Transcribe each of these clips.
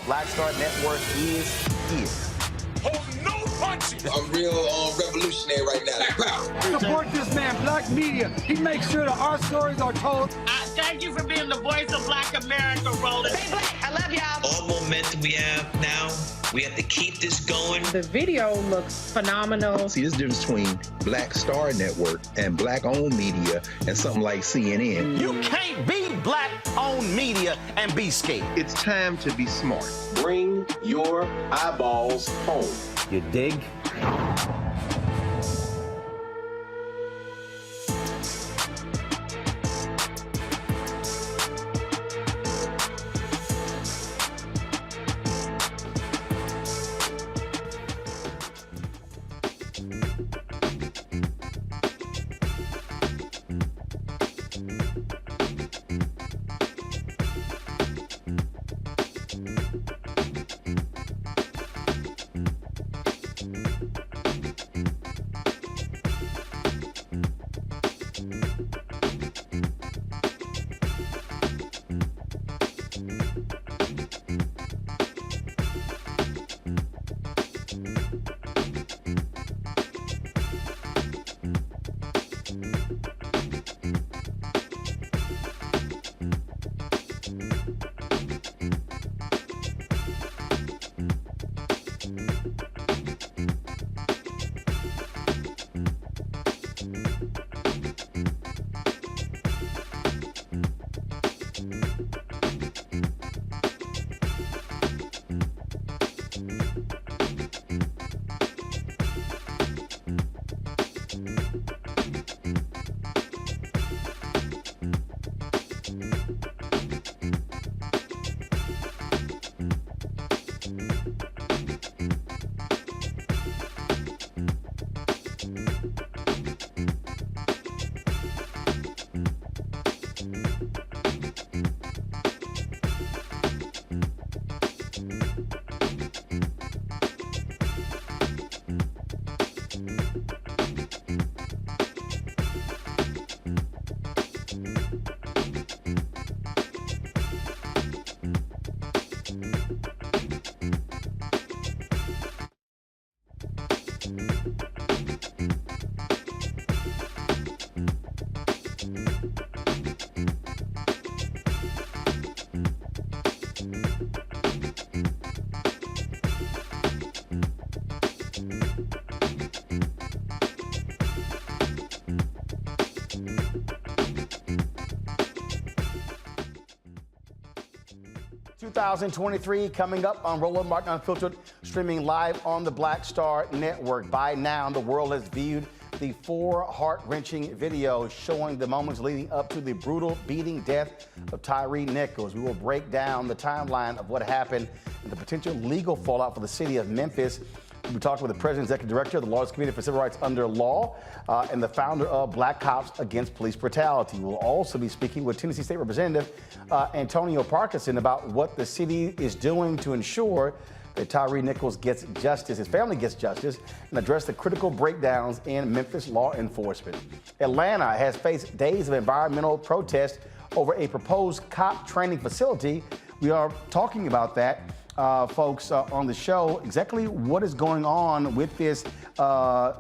Black Star Network is here. Hold no punches. I'm real revolutionary right now. Support this man, Black Media. He makes sure that our stories are told. Thank you for being the voice of Black America, Roland. Stay black. I love y'all. All momentum we have now, we have to keep this going. The video looks phenomenal. See, there's a difference between Black Star Network and Black-owned media and something like CNN. You can't be Black-owned media and be scared. It's time to be smart. Bring your eyeballs home. You dig? 2023 coming up on Roland Martin Unfiltered, streaming live on the Black Star Network. By now, the world has viewed the 4 heart-wrenching videos showing the moments leading up to the brutal beating death of Tyre Nichols. We will break down the timeline of what happened and the potential legal fallout for the city of Memphis. We'll be talking with the President Executive Director of the Lawyers Committee for Civil Rights Under Law and the founder of Black Cops Against Police Brutality. We'll also be speaking with Tennessee State Representative Antonio Parkinson about what the city is doing to ensure that Tyre Nichols gets justice, his family gets justice, and address the critical breakdowns in Memphis law enforcement. Atlanta has faced days of environmental protest over a proposed cop training facility. We are talking about that. Folks on the show, exactly what is going on with this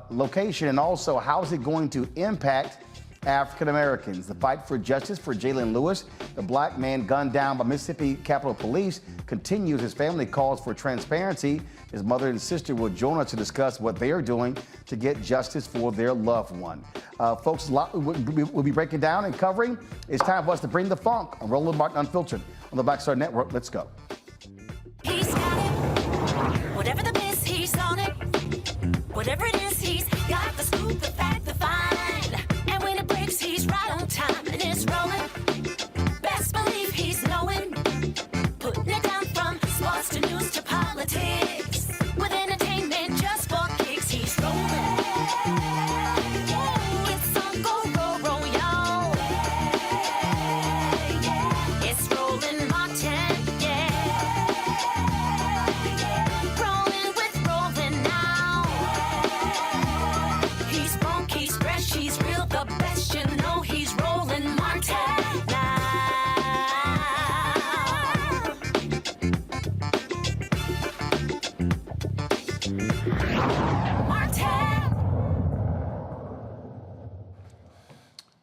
location, and also how is it going to impact African Americans. The fight for justice for Jalen Lewis, the black man gunned down by Mississippi Capitol Police, continues. His family calls for transparency. His mother and sister will join us to discuss what they are doing to get justice for their loved one. Folks, a lot we'll be breaking down and covering. It's time for us to bring the funk on Roland Martin Unfiltered on the Black Star Network. Let's go. He's got it. Whatever the miss, he's on it. Whatever it is, he's got the scoop, the fact, the find. And when it breaks, he's right on time and it's rolling. Best believe he's knowing. Putting it down from sports to news to politics. With entertainment just for kicks, he's rolling. It's on go, roll, roll, y'all. It's Roland Martin.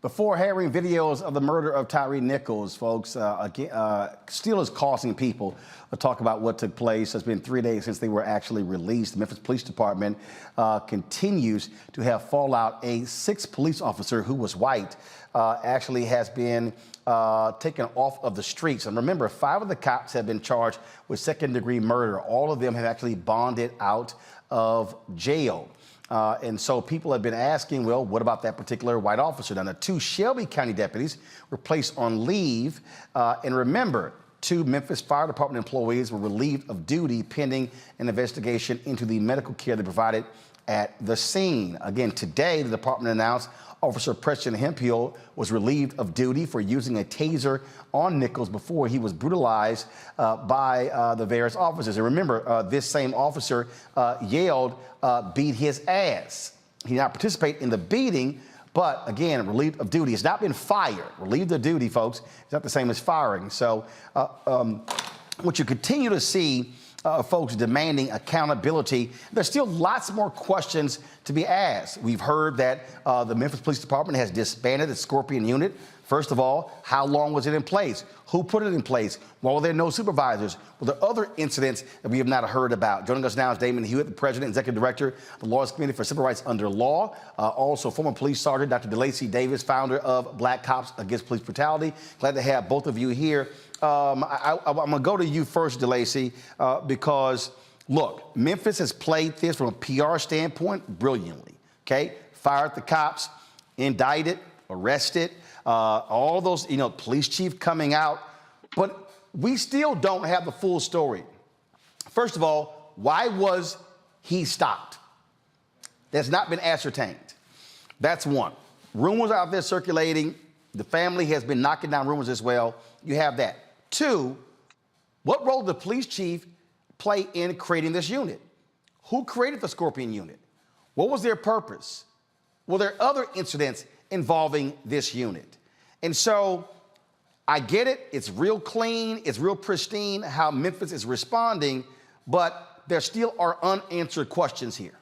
Before hearing videos of the murder of Tyre Nichols, folks, still is causing people to talk about what took place. It's been 3 days since they were actually released. The Memphis Police Department continues to have fallout. A sixth police officer who was white actually has been taken off of the streets. And remember, 5 of the cops have been charged with second-degree murder. All of them have actually bonded out of jail. And so people have been asking, well, what about that particular white officer? Now, the 2 Shelby County deputies were placed on leave. And remember, 2 Memphis Fire Department employees were relieved of duty pending an investigation into the medical care they provided at the scene. Again, today, the department announced Officer Preston Hemphill was relieved of duty for using a taser on Nichols before he was brutalized by the various officers. And remember, this same officer yelled, beat his ass. He did not participate in the beating, but again, relieved of duty. It's not been fired. Relieved of duty, folks, it's not the same as firing. So what you continue to see folks demanding accountability. There's still lots more questions to be asked. We've heard that the Memphis Police Department has disbanded the Scorpion unit. First of all, how long was it in place? Who put it in place? Why were there no supervisors? Were there other incidents that we have not heard about? Joining us now is Damon Hewitt, the President and Executive Director of the Lawyers Committee for Civil Rights Under Law. Also, former police sergeant Dr. DeLacy Davis, founder of Black Cops Against Police Brutality. Glad to have both of you here. I'm going to go to you first, DeLacy, because, look, Memphis has played this from a PR standpoint brilliantly, okay? Fired the cops, indicted, arrested, all those, police chief coming out. But we still don't have the full story. First of all, why was he stopped? That's not been ascertained. That's one. Rumors out there circulating. The family has been knocking down rumors as well. You have that. 2, what role did the police chief play in creating this unit? Who created the Scorpion unit? What was their purpose? Were there other incidents involving this unit? And so I get it. It's real clean. It's real pristine how Memphis is responding, but there still are unanswered questions here.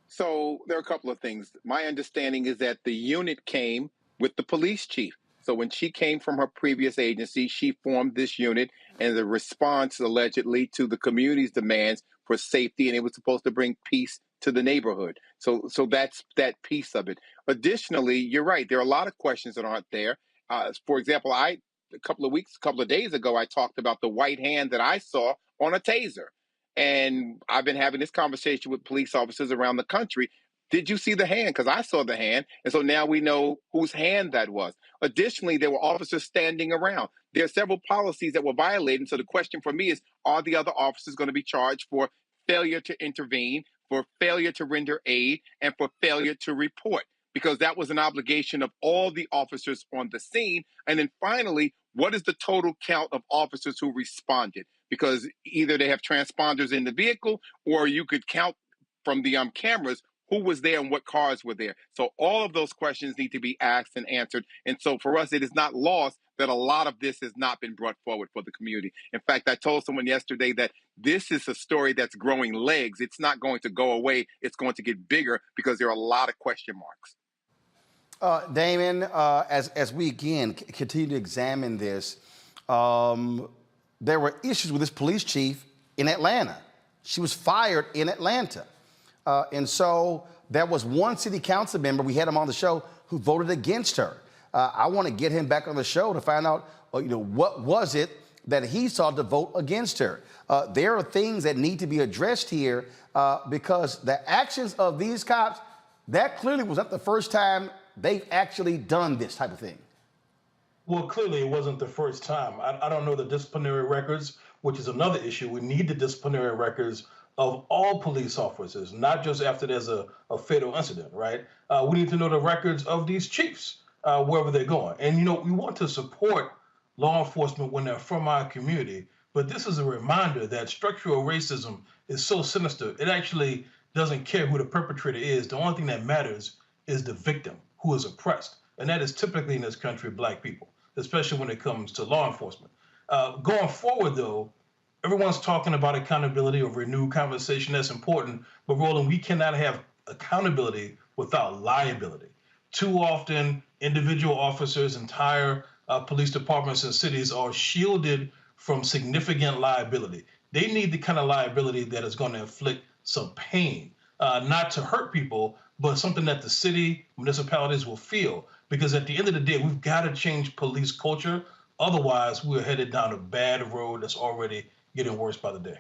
So there are a couple of things. My understanding is that the unit came with the police chief. So when she came from her previous agency, she formed this unit and the response allegedly to the community's demands for safety, and it was supposed to bring peace to the neighborhood. So that's that piece of it. Additionally, you're right. There are a lot of questions that aren't there. For example, a couple of days ago, I talked about the white hand that I saw on a taser. And I've been having this conversation with police officers around the country. Did you see the hand? Because I saw the hand. And so now we know whose hand that was. Additionally, there were officers standing around. There are several policies that were violated. So the question for me is, are the other officers going to be charged for failure to intervene, for failure to render aid, and for failure to report? Because that was an obligation of all the officers on the scene. And then finally, what is the total count of officers who responded? Because either they have transponders in the vehicle, or you could count from the cameras who was there and what cars were there. So all of those questions need to be asked and answered. And so for us, it is not lost that a lot of this has not been brought forward for the community. In fact, I told someone yesterday that this is a story that's growing legs. It's not going to go away. It's going to get bigger because there are a lot of question marks. Damon, as we again continue to examine this, there were issues with this police chief in Atlanta. She was fired in Atlanta. And so there was one city council member, we had him on the show, who voted against her. I want to get him back on the show to find out, what was it that he saw to vote against her. There are things that need to be addressed here because the actions of these cops, that clearly was not the first time they've actually done this type of thing. Well, clearly it wasn't the first time. I don't know the disciplinary records, which is another issue. We need the disciplinary records of all police officers, not just after there's a fatal incident, right? We need to know the records of these chiefs, wherever they're going. And, we want to support law enforcement when they're from our community, but this is a reminder that structural racism is so sinister, it actually doesn't care who the perpetrator is. The only thing that matters is the victim who is oppressed. And that is typically in this country, Black people, especially when it comes to law enforcement. Going forward, though, everyone's talking about accountability or renewed conversation. That's important. But Roland, we cannot have accountability without liability. too often individual officers, entire police departments and cities are shielded from significant liability. They need the kind of liability that is going to inflict some pain, not to hurt people, but something that the city, municipalities will feel. Because at the end of the day, we've got to change police culture. Otherwise, we're headed down a bad road that's already getting worse by the day.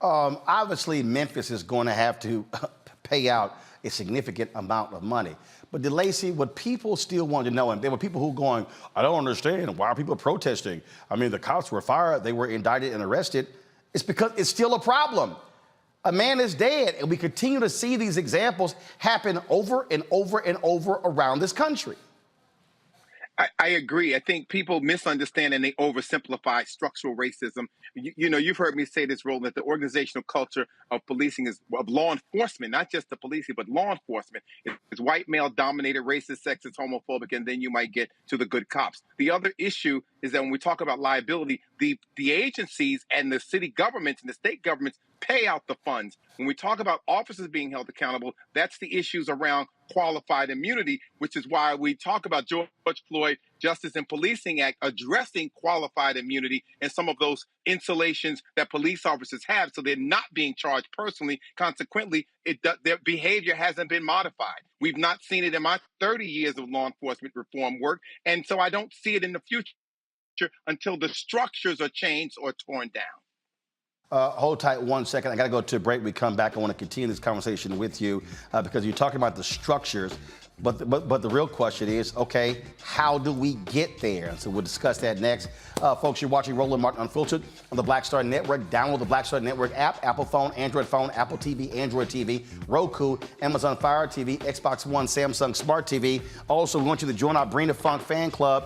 Obviously, Memphis is going to have to pay out a significant amount of money. But DeLacy, what people still want to know, and there were people who going, I don't understand, why are people protesting? I mean, the cops were fired, they were indicted and arrested. It's because it's still a problem. A man is dead, and we continue to see these examples happen over and over and over around this country. I agree. I think people misunderstand and they oversimplify structural racism. You know, you've heard me say this, Roland, that the organizational culture of policing of law enforcement, not just the policing, but law enforcement, is white male-dominated, racist, sexist, homophobic, and then you might get to the good cops. The other issue is that when we talk about liability, the agencies and the city governments and the state governments pay out the funds. When we talk about officers being held accountable, that's the issues around qualified immunity, which is why we talk about George Floyd Justice and Policing Act addressing qualified immunity and some of those insulations that police officers have, so they're not being charged personally. Consequently, their behavior hasn't been modified. We've not seen it in my 30 years of law enforcement reform work, and so I don't see it in the future until the structures are changed or torn down. Hold tight 1 second. I got to go to a break. We come back. I want to continue this conversation with you because you're talking about the structures. But the real question is, okay, how do we get there? And so we'll discuss that next. Folks, you're watching Roland Martin Unfiltered on the Black Star Network. Download the Black Star Network app, Apple phone, Android phone, Apple TV, Android TV, Roku, Amazon Fire TV, Xbox One, Samsung Smart TV. Also, we want you to join our Bring the Funk fan club.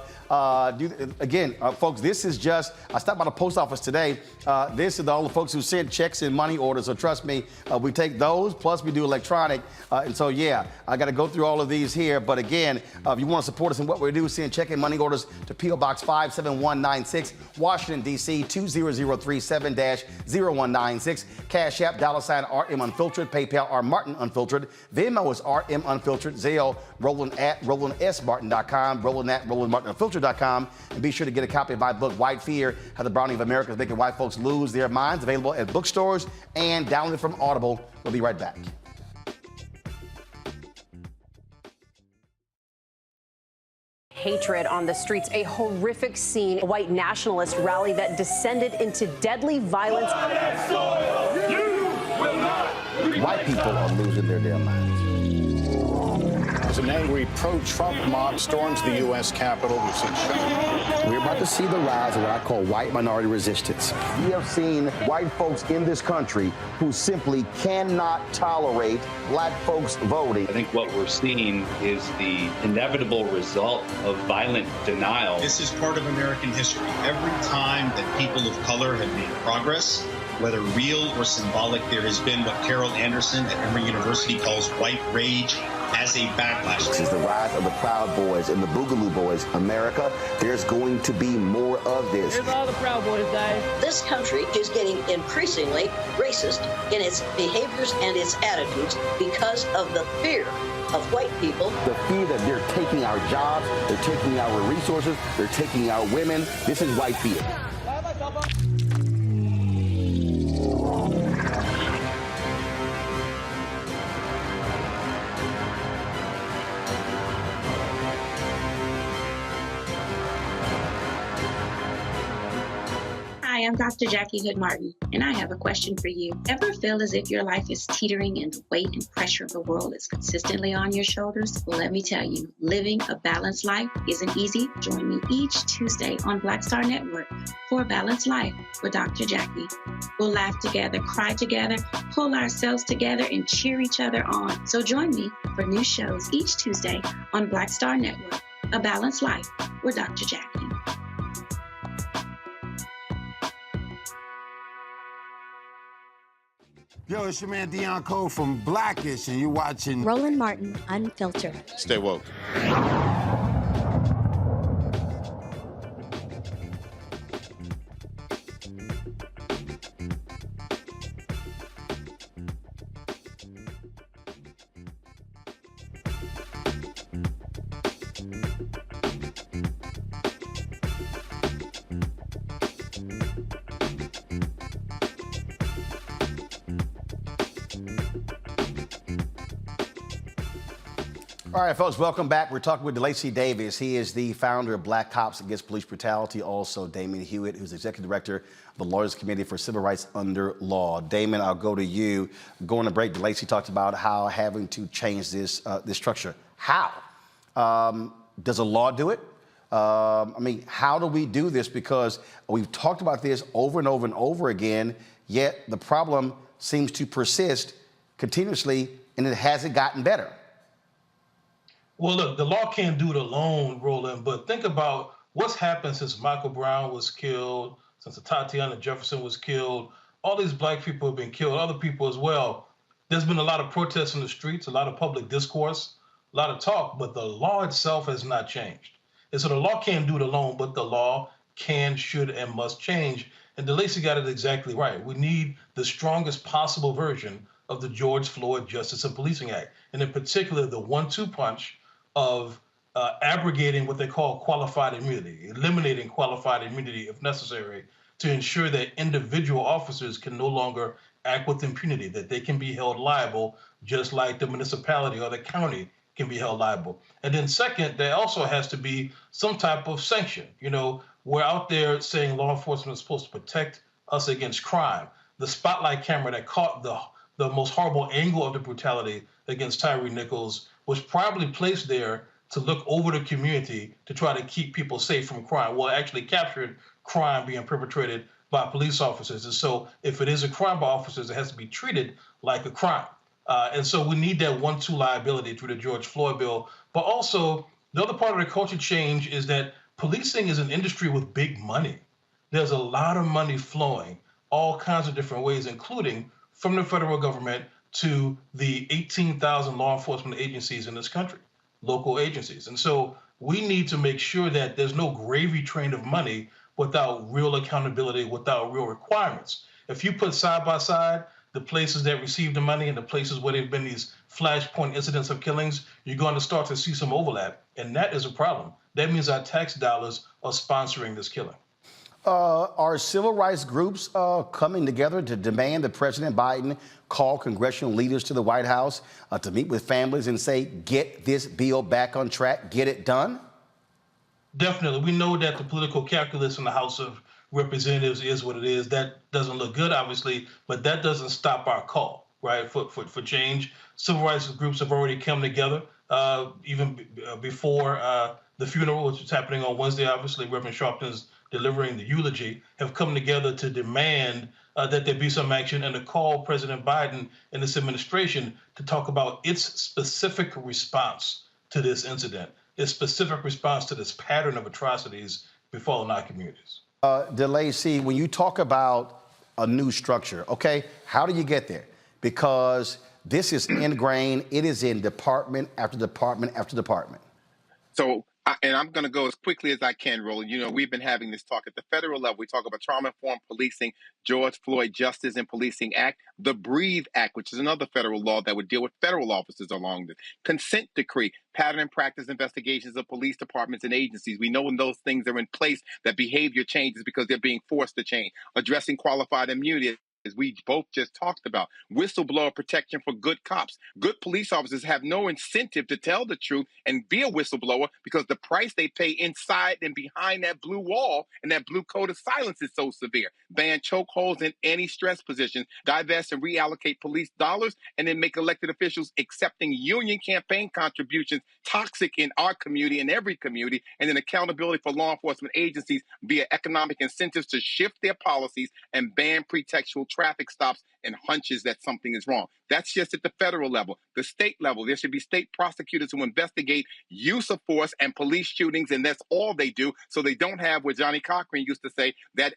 Folks, this is just, I stopped by the post office today. This is all the folks who send checks and money orders. So trust me, we take those, plus we do electronic. And so, yeah, I got to go through all of these here. But again, if you want to support us in what we do, send check and money orders to P.O. Box 57196, Washington, D.C. 20037-0196. Cash App, $RM Unfiltered. PayPal, R Martin Unfiltered. Venmo is RM Unfiltered. Zelle, Roland at RolandSMartin.com. Roland at RolandMartinUnfiltered.com. And be sure to get a copy of my book, White Fear, How the Browning of America is Making White Folks Lose Their Minds. Available at bookstores and downloaded from Audible. We'll be right back. Hatred on the streets, a horrific scene, a white nationalist rally that descended into deadly violence. White people are losing their damn minds. As an angry pro-Trump mob storms the U.S. Capitol, we've seen shooting. We're about to see the rise of what I call white minority resistance. We have seen white folks in this country who simply cannot tolerate black folks voting. I think what we're seeing is the inevitable result of violent denial. This is part of American history. Every time that people of color have made progress, whether real or symbolic, there has been what Carol Anderson at Emory University calls white rage as a backlash. This is the rise of the Proud Boys and the Boogaloo Boys. America, there's going to be more of this. Here's all the Proud Boys, guys. This country is getting increasingly racist in its behaviors and its attitudes because of the fear of white people. The fear that they're taking our jobs, they're taking our resources, they're taking our women. This is white fear. Hi, I'm Dr. Jackie Hood Martin, and I have a question for you. Ever feel as if your life is teetering and the weight and pressure of the world is consistently on your shoulders? Well, let me tell you, living a balanced life isn't easy. Join me each Tuesday on Black Star Network for A Balanced Life with Dr. Jackie. We'll laugh together, cry together, pull ourselves together, and cheer each other on. So join me for new shows each Tuesday on Black Star Network, A Balanced Life with Dr. Jackie. Yo, it's your man Dion Cole from Blackish, and you're watching Roland Martin Unfiltered. Stay woke. All right, folks, welcome back. We're talking with DeLacy Davis. He is the founder of Black Cops Against Police Brutality. Also, Damon Hewitt, who's executive director of the Lawyers Committee for Civil Rights Under Law. Damon, I'll go to you. Going to break, DeLacy talked about how having to change this structure. How? Does a law do it? How do we do this? Because we've talked about this over and over and over again, yet the problem seems to persist continuously, and it hasn't gotten better. Well, look, the law can't do it alone, Roland, but think about what's happened since Michael Brown was killed, since Tatiana Jefferson was killed. All these black people have been killed, other people as well. There's been a lot of protests in the streets, a lot of public discourse, a lot of talk, but the law itself has not changed. And so the law can't do it alone, but the law can, should, and must change. And DeLacy got it exactly right. We need the strongest possible version of the George Floyd Justice and Policing Act, and in particular, the 1-2 punch of abrogating what they call qualified immunity, eliminating qualified immunity if necessary, to ensure that individual officers can no longer act with impunity, that they can be held liable just like the municipality or the county can be held liable. And then second, there also has to be some type of sanction. You know, we're out there saying law enforcement is supposed to protect us against crime. The spotlight camera that caught the most horrible angle of the brutality against Tyre Nichols was probably placed there to look over the community to try to keep people safe from crime. Well, it actually captured crime being perpetrated by police officers. And so if it is a crime by officers, it has to be treated like a crime. And so we need that 1-2 liability through the George Floyd bill. But also, the other part of the culture change is that policing is an industry with big money. There's a lot of money flowing all kinds of different ways, including from the federal government to the 18,000 law enforcement agencies in this country, local agencies. And so we need to make sure that there's no gravy train of money without real accountability, without real requirements. If you put side by side the places that receive the money and the places where there have been these flashpoint incidents of killings, you're going to start to see some overlap. And that is a problem. That means our tax dollars are sponsoring this killing. Are civil rights groups coming together to demand that President Biden call congressional leaders to the White House to meet with families and say, get this bill back on track, get it done? Definitely. We know that the political calculus in the House of Representatives is what it is. That doesn't look good, obviously, but that doesn't stop our call, right, for change. Civil rights groups have already come together, even before the funeral, which is happening on Wednesday, obviously. Reverend Sharpton's delivering the eulogy, have come together to demand that there be some action and to call President Biden and this administration to talk about its specific response to this incident, its specific response to this pattern of atrocities befalling our communities. DeLacy, when you talk about a new structure, okay, how do you get there? Because this is ingrained, it is in department after department after department. So, and I'm going to go as quickly as I can, Roland. You know, we've been having this talk at the federal level. We talk about trauma-informed policing, George Floyd Justice and Policing Act, the Breathe Act, which is another federal law that would deal with federal officers along this, consent decree, pattern and practice investigations of police departments and agencies. We know when those things are in place that behavior changes because they're being forced to change, addressing qualified immunity, as we both just talked about, whistleblower protection for good cops. Good police officers have no incentive to tell the truth and be a whistleblower because the price they pay inside and behind that blue wall and that blue coat of silence is so severe. Ban chokeholds in any stress positions, divest and reallocate police dollars, and then make elected officials accepting union campaign contributions toxic in our community and every community, and then accountability for law enforcement agencies via economic incentives to shift their policies and ban pretextual traffic stops and hunches that something is wrong. That's just at the federal level. The state level, there should be state prosecutors who investigate use of force and police shootings, and that's all they do. So they don't have what Johnny Cochran used to say, that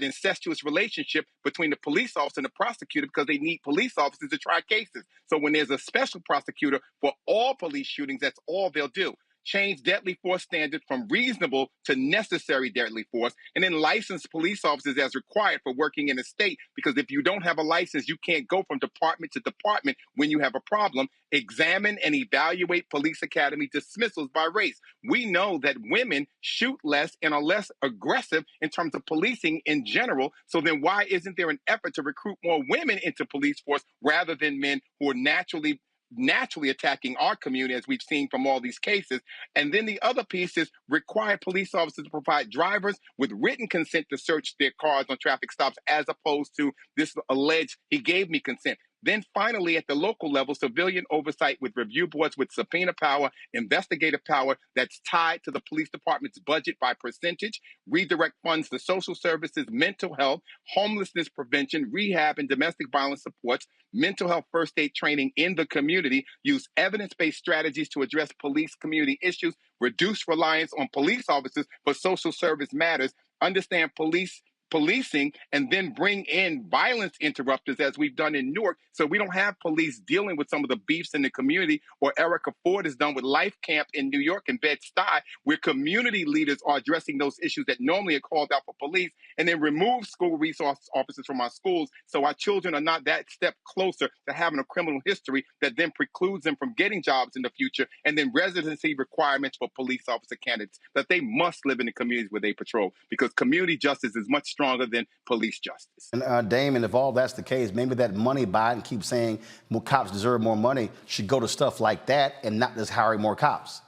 incestuous relationship between the police officer and the prosecutor, because they need police officers to try cases. So when there's a special prosecutor for all police shootings, that's all they'll do. Change deadly force standards from reasonable to necessary deadly force, and then license police officers as required for working in a state, because if you don't have a license, you can't go from department to department when you have a problem. Examine and evaluate police academy dismissals by race. We know that women shoot less and are less aggressive in terms of policing in general, so then why isn't there an effort to recruit more women into police force rather than men who are naturally naturally attacking our community, as we've seen from all these cases. And then the other piece is require police officers to provide drivers with written consent to search their cars on traffic stops, as opposed to this alleged he gave me consent. Then finally, at the local level, civilian oversight with review boards with subpoena power, investigative power that's tied to the police department's budget by percentage, redirect funds to social services, mental health, homelessness prevention, rehab and domestic violence supports, mental health first aid training in the community, use evidence-based strategies to address police community issues, reduce reliance on police officers for social service matters, understand policing, and then bring in violence interrupters, as we've done in Newark, so we don't have police dealing with some of the beefs in the community, or Erica Ford has done with Life Camp in New York and Bed-Stuy, where community leaders are addressing those issues that normally are called out for police, and then remove school resource officers from our schools, so our children are not that step closer to having a criminal history that then precludes them from getting jobs in the future, and then residency requirements for police officer candidates, that they must live in the communities where they patrol, because community justice is much stronger than police justice. And Damon, if all that's the case, maybe that money Biden keeps saying more cops deserve more money should go to stuff like that and not just hiring more cops.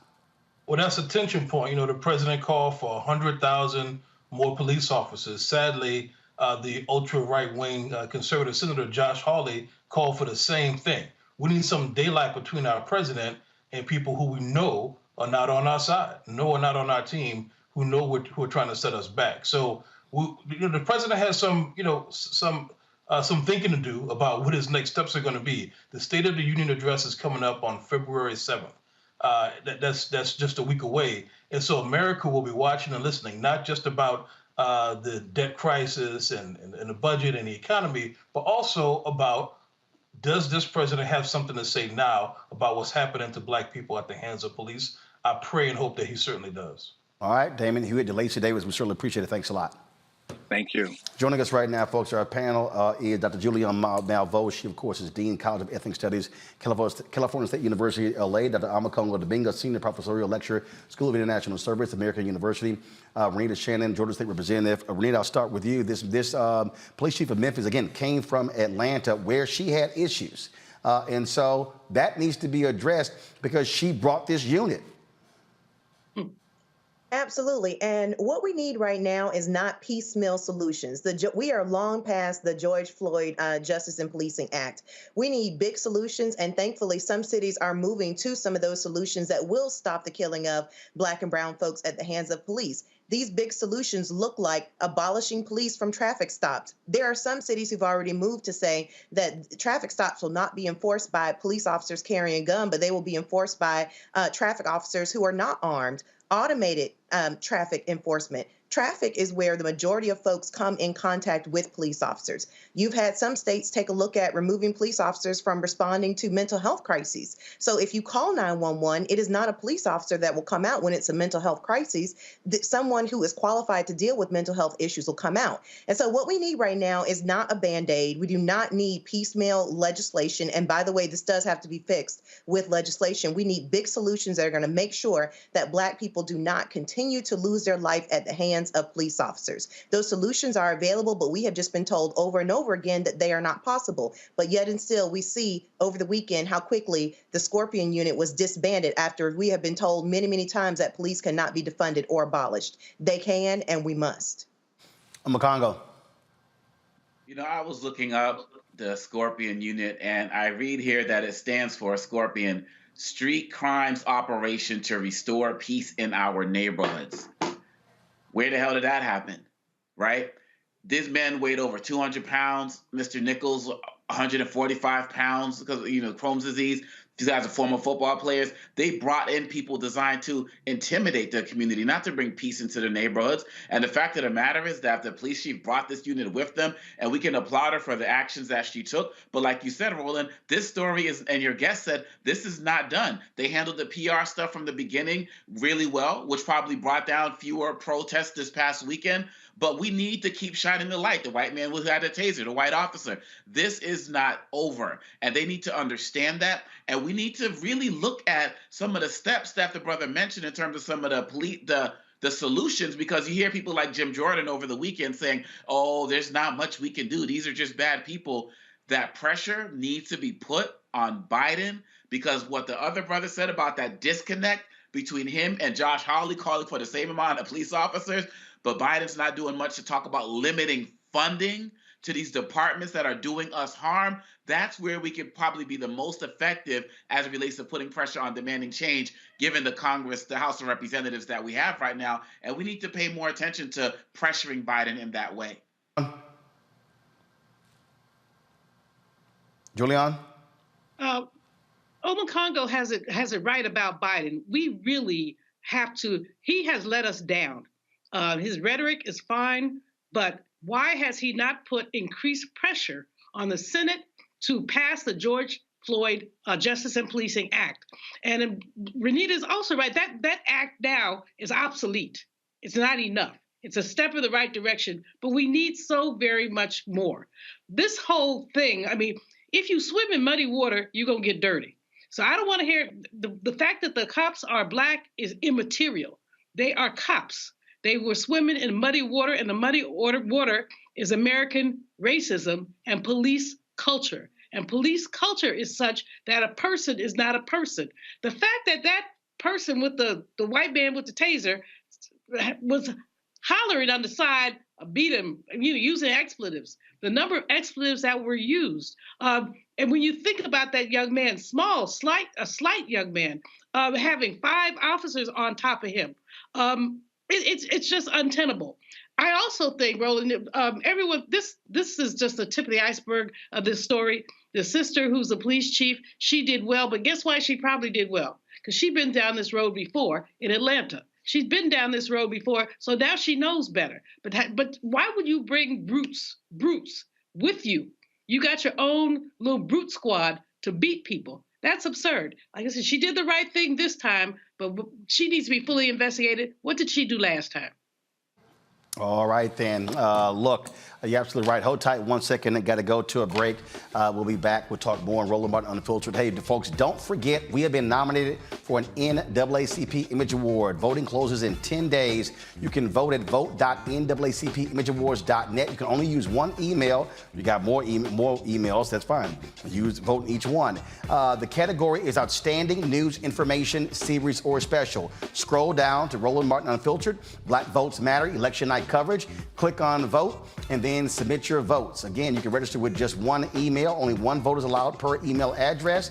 Well, that's a tension point. You know, the president called for 100,000 more police officers. Sadly, the ultra-right-wing conservative Senator Josh Hawley called for the same thing. We need some daylight between our president and people who we know are not on our side, are not on our team, who know who are trying to set us back. So the president has some thinking to do about what his next steps are going to be. The State of the Union address is coming up on February 7th. That's just a week away. And so America will be watching and listening, not just about the debt crisis and the budget and the economy, but also about, does this president have something to say now about what's happening to Black people at the hands of police? I pray and hope that he certainly does. All right, Damon Hewitt, DeLacy Davis, we certainly appreciate it. Thanks a lot. Thank you. Joining us right now, folks, our panel is Dr. Julianne Malveaux. She, of course, is Dean, College of Ethnic Studies, California State University, LA. Dr. Amakongo Dominguez, Senior Professorial Lecturer, School of International Service, American University. Renita Shannon, Georgia State Representative. Renita, I'll start with you. This police chief of Memphis, again, came from Atlanta, where she had issues. And so that needs to be addressed because she brought this unit. Absolutely. And what we need right now is not piecemeal solutions. We are long past the George Floyd Justice and Policing Act. We need big solutions. And thankfully, some cities are moving to some of those solutions that will stop the killing of Black and brown folks at the hands of police. These big solutions look like abolishing police from traffic stops. There are some cities who've already moved to say that traffic stops will not be enforced by police officers carrying a gun, but they will be enforced by traffic officers who are not armed. Automated traffic enforcement. Traffic is where the majority of folks come in contact with police officers. You've had some states take a look at removing police officers from responding to mental health crises. So if you call 911, it is not a police officer that will come out when it's a mental health crisis. Someone who is qualified to deal with mental health issues will come out. And so what we need right now is not a Band-Aid. We do not need piecemeal legislation. And by the way, this does have to be fixed with legislation. We need big solutions that are going to make sure that Black people do not continue to lose their life at the hands of police officers. Those solutions are available, but we have just been told over and over again that they are not possible. But yet and still, we see over the weekend how quickly the Scorpion unit was disbanded after we have been told many, many times that police cannot be defunded or abolished. They can, and we must. Makongo. You know, I was looking up the Scorpion unit, and I read here that it stands for Scorpion, Street Crimes Operation to Restore Peace in Our Neighborhoods. Where the hell did that happen, right? This man weighed over 200 pounds. Mr. Nichols, 145 pounds because, Crohn's disease. These guys are former football players. They brought in people designed to intimidate the community, not to bring peace into the neighborhoods. And the fact of the matter is that the police chief brought this unit with them, and we can applaud her for the actions that she took. But like you said, Roland, this story is, and your guest said, this is not done. They handled the PR stuff from the beginning really well, which probably brought down fewer protests this past weekend. But we need to keep shining the light. The white man who had a taser, the white officer. This is not over. And they need to understand that. And we need to really look at some of the steps that the brother mentioned in terms of some of the solutions, because you hear people like Jim Jordan over the weekend saying, oh, there's not much we can do. These are just bad people. that pressure needs to be put on Biden, because what the other brother said about that disconnect between him and Josh Hawley calling for the same amount of police officers, but Biden's not doing much to talk about limiting funding to these departments that are doing us harm. That's where we can probably be the most effective as it relates to putting pressure on demanding change, given the Congress, the House of Representatives that we have right now. And we need to pay more attention to pressuring Biden in that way. Julian? Omakongo has it right about Biden. We really have to, he has let us down. His rhetoric is fine, but why has he not put increased pressure on the Senate to pass the George Floyd Justice and Policing Act? And Renita's also right, that act now is obsolete. It's not enough. It's a step in the right direction, but we need so very much more. This whole thing, I mean, if you swim in muddy water, you're going to get dirty. So I don't want to hear, the fact that the cops are Black is immaterial. They are cops. They were swimming in muddy water, and the muddy water is American racism and police culture. And police culture is such that a person is not a person. The fact that that person with the white man with the taser was hollering on the side, beat him, using expletives, the number of expletives that were used. And when you think about that young man, a slight young man, having 5 officers on top of him, it's just untenable. I also think, Roland, everyone, this is just the tip of the iceberg of this story. The sister, who's the police chief, she did well, but guess why she probably did well? Because she'd been down this road before in Atlanta. She's been down this road before, so now she knows better. But why would you bring brutes with you? You got your own little brute squad to beat people. That's absurd. Like I said, she did the right thing this time, but she needs to be fully investigated. What did she do last time? All right, then. Look, you're absolutely right. Hold tight 1 second. I got to go to a break. We'll be back. We'll talk more on Roland Martin Unfiltered. Hey, folks, don't forget, we have been nominated for an NAACP Image Award. Voting closes in 10 days. You can vote at vote.naacpimageawards.net. You can only use one email. If you got more emails, that's fine. Vote in each one. The category is Outstanding News Information, Series, or Special. Scroll down to Roland Martin Unfiltered. Black Votes Matter, Election Night coverage. Click on vote and then submit your votes. Again, you can register with just one email. Only one vote is allowed per email address.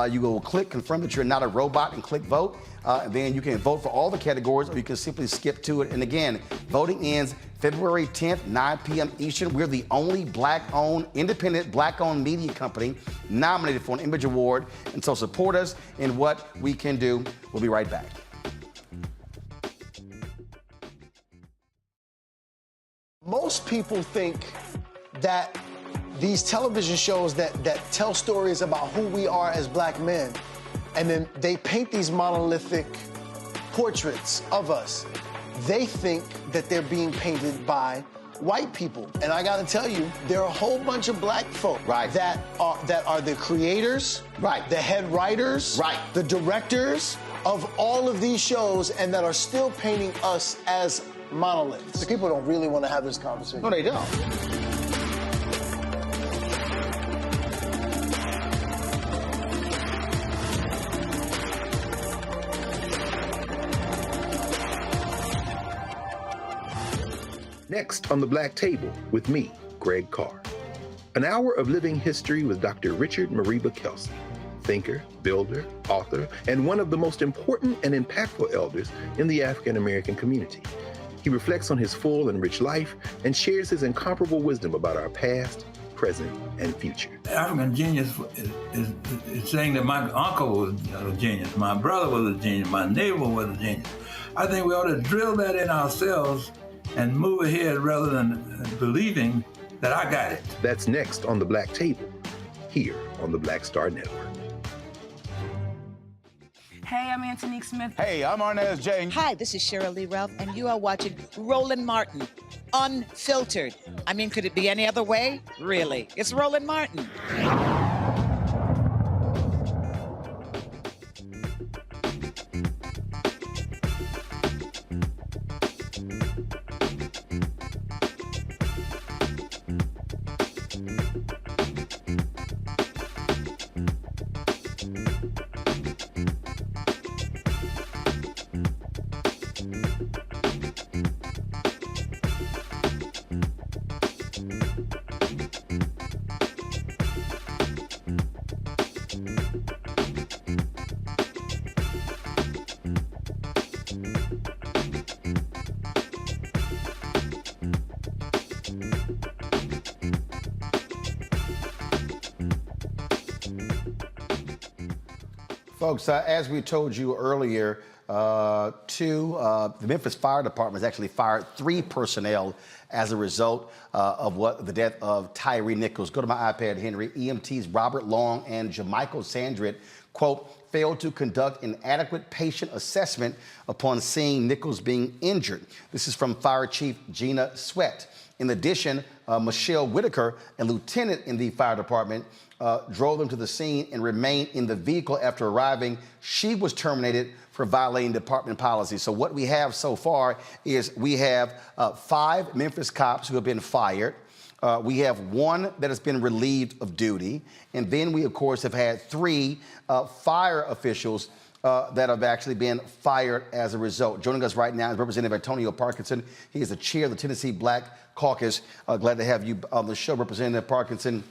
You will click confirm that you're not a robot and click vote. And then you can vote for all the categories, or you can simply skip to it. And again, voting ends February 10th, 9 p.m. Eastern. We're the only Black-owned, independent Black-owned media company nominated for an Image Award. And so support us in what we can do. We'll be right back. Most people think that these television shows that tell stories about who we are as Black men, and then they paint these monolithic portraits of us. They think that they're being painted by white people. And I gotta tell you, there are a whole bunch of Black folk that are the creators, the head writers, the directors of all of these shows, and that are still painting us as monoliths. The people don't really want to have this conversation. No, they don't. Next on the Black Table with me, Greg Carr. An hour of living history with Dr. Richard Mariba Kelsey, thinker, builder, author, and one of the most important and impactful elders in the African American community. He reflects on his full and rich life and shares his incomparable wisdom about our past, present, and future. African genius is saying that my uncle was a genius, my brother was a genius, my neighbor was a genius. I think we ought to drill that in ourselves and move ahead rather than believing that I got it. That's next on the Black Table, here on the Black Star Network. Hey, I'm Antonique Smith. Hey, I'm Arnez J. Hi, this is Cheryl Lee Ralph, and you are watching Roland Martin, Unfiltered. I mean, could it be any other way? Really? It's Roland Martin. Folks, as we told you earlier, the Memphis Fire Department has actually fired 3 personnel as a result of the death of Tyre Nichols. Go to my iPad, Henry. EMTs Robert Long and Jamichael Sandrit, quote, failed to conduct an adequate patient assessment upon seeing Nichols being injured. This is from Fire Chief Gina Sweat. In addition, Michelle Whitaker, a lieutenant in the fire department, drove them to the scene and remained in the vehicle after arriving. She was terminated for violating department policy. So what we have so far is we have 5 Memphis cops who have been fired. We have 1 that has been relieved of duty. And then we, of course, have had 3 fire officials that have actually been fired as a result. Joining us right now is Representative Antonio Parkinson. He is the chair of the Tennessee Black Caucus. Glad to have you on the show, Representative Parkinson.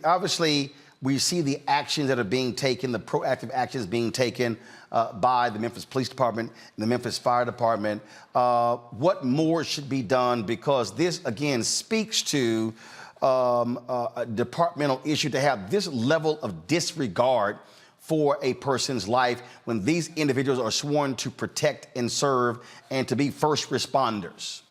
Obviously, we see the actions that are being taken, the proactive actions being taken by the Memphis Police Department and the Memphis Fire Department. What more should be done? Because this, again, speaks to a departmental issue to have this level of disregard for a person's life when these individuals are sworn to protect and serve and to be first responders.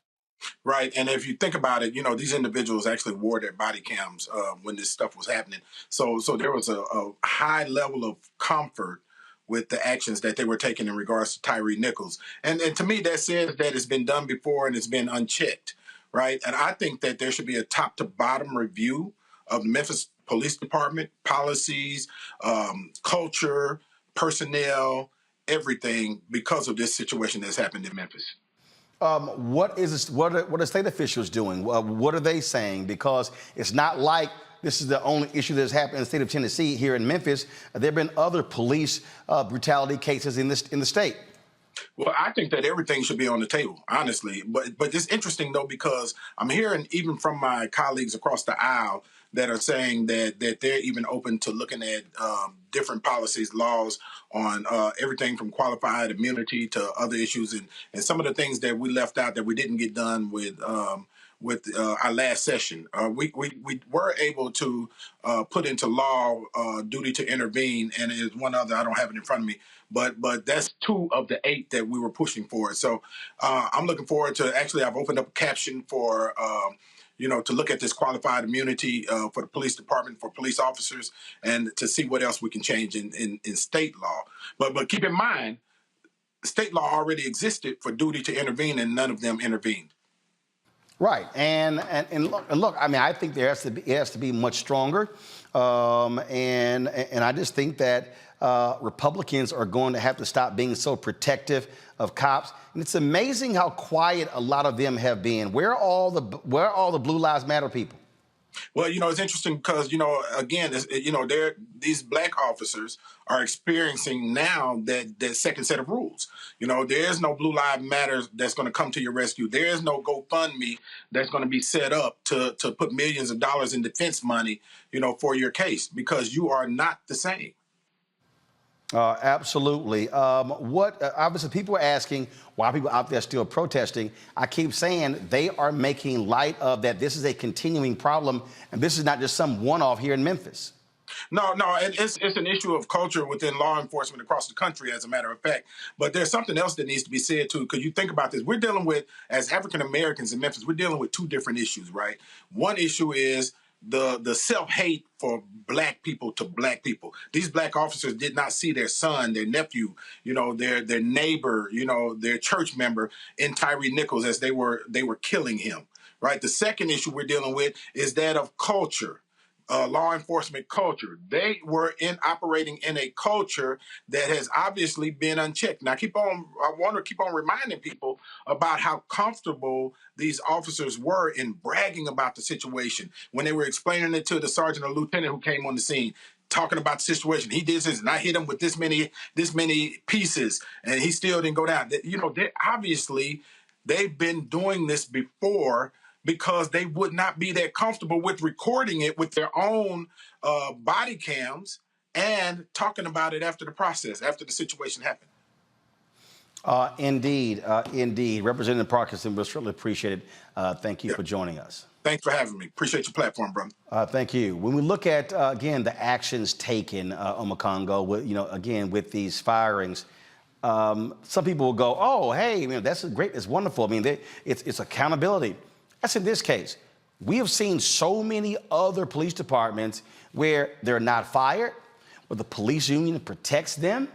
Right. And if you think about it, these individuals actually wore their body cams when this stuff was happening. So there was a high level of comfort with the actions that they were taking in regards to Tyre Nichols. And to me, that says that it's been done before and it's been unchecked. Right. And I think that there should be a top to bottom review of the Memphis Police Department policies, culture, personnel, everything because of this situation that's happened in Memphis. What are state officials doing? What are they saying? Because it's not like this is the only issue that's happened in the state of Tennessee here in Memphis. There have been other police brutality cases in the state. Well, I think that everything should be on the table, honestly. But it's interesting, though, because I'm hearing even from my colleagues across the aisle that are saying that they're even open to looking at different policies, laws on everything from qualified immunity to other issues. And some of the things that we left out that we didn't get done with our last session. We were able to put into law duty to intervene, and there's one other, I don't have it in front of me, but that's 2 of the 8 that we were pushing for. So I'm looking forward to, actually, I've opened up a caption for, to look at this qualified immunity for the police department, for police officers, and to see what else we can change in state law. But keep in mind, state law already existed for duty to intervene, and none of them intervened. Right, and look, I mean, I think it has to be much stronger, and I just think that Republicans are going to have to stop being so protective of cops. And it's amazing how quiet a lot of them have been. Where are all the Blue Lives Matter people? Well, it's interesting because, again, these black officers are experiencing now that second set of rules. There's no Blue Lives Matter that's going to come to your rescue. There is no GoFundMe that's going to be set up to put millions of dollars in defense money, for your case, because you are not the same. Absolutely. Obviously, people are asking why people out there still protesting. I keep saying they are making light of that. This is a continuing problem, and this is not just some one-off here in Memphis. No, it's an issue of culture within law enforcement across the country, as a matter of fact. But there's something else that needs to be said, too, because you think about this. We're dealing with, as African Americans in Memphis, we're dealing with 2 different issues, right? One issue is the self-hate for black people to black people. These black officers did not see their son, their nephew, their neighbor, their church member in Tyre Nichols as they were killing him, right? The second issue we're dealing with is that of culture. Law enforcement culture. They were operating in a culture that has obviously been unchecked. Now, I want to keep on reminding people about how comfortable these officers were in bragging about the situation when they were explaining it to the sergeant or lieutenant who came on the scene, talking about the situation. He did this, and I hit him with this many pieces, and he still didn't go down. They've been doing this before, because they would not be that comfortable with recording it with their own body cams and talking about it after the situation happened. Indeed. Representative Parkinson, we'll certainly appreciate it. Thank you for joining us. Thanks for having me. Appreciate your platform, brother. Thank you. When we look at, again, the actions taken on Congo, with, again, with these firings, some people will go, oh, hey, that's great, it's wonderful. I mean, it's accountability. That's in this case. We have seen so many other police departments where they're not fired, where the police union protects them,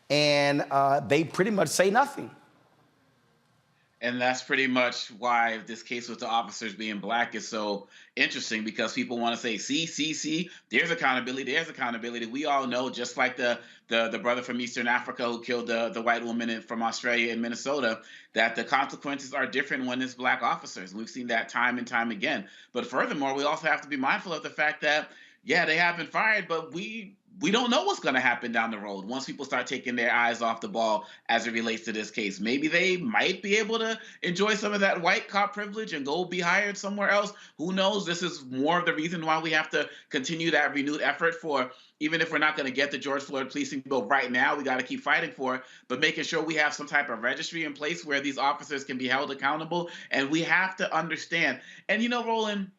and they pretty much say nothing. And that's pretty much why this case with the officers being black is so interesting, because people want to say, see, there's accountability. We all know, just like the brother from Eastern Africa who killed the white woman from Australia and Minnesota, that the consequences are different when it's black officers. We've seen that time and time again. But furthermore, we also have to be mindful of the fact that, yeah, they have been fired, but we don't know what's going to happen down the road once people start taking their eyes off the ball as it relates to this case. Maybe they might be able to enjoy some of that white cop privilege and go be hired somewhere else. Who knows? This is more of the reason why we have to continue that renewed effort for, even if we're not going to get the George Floyd policing bill right now, we got to keep fighting for it, but making sure we have some type of registry in place where these officers can be held accountable. And we have to understand. And Roland,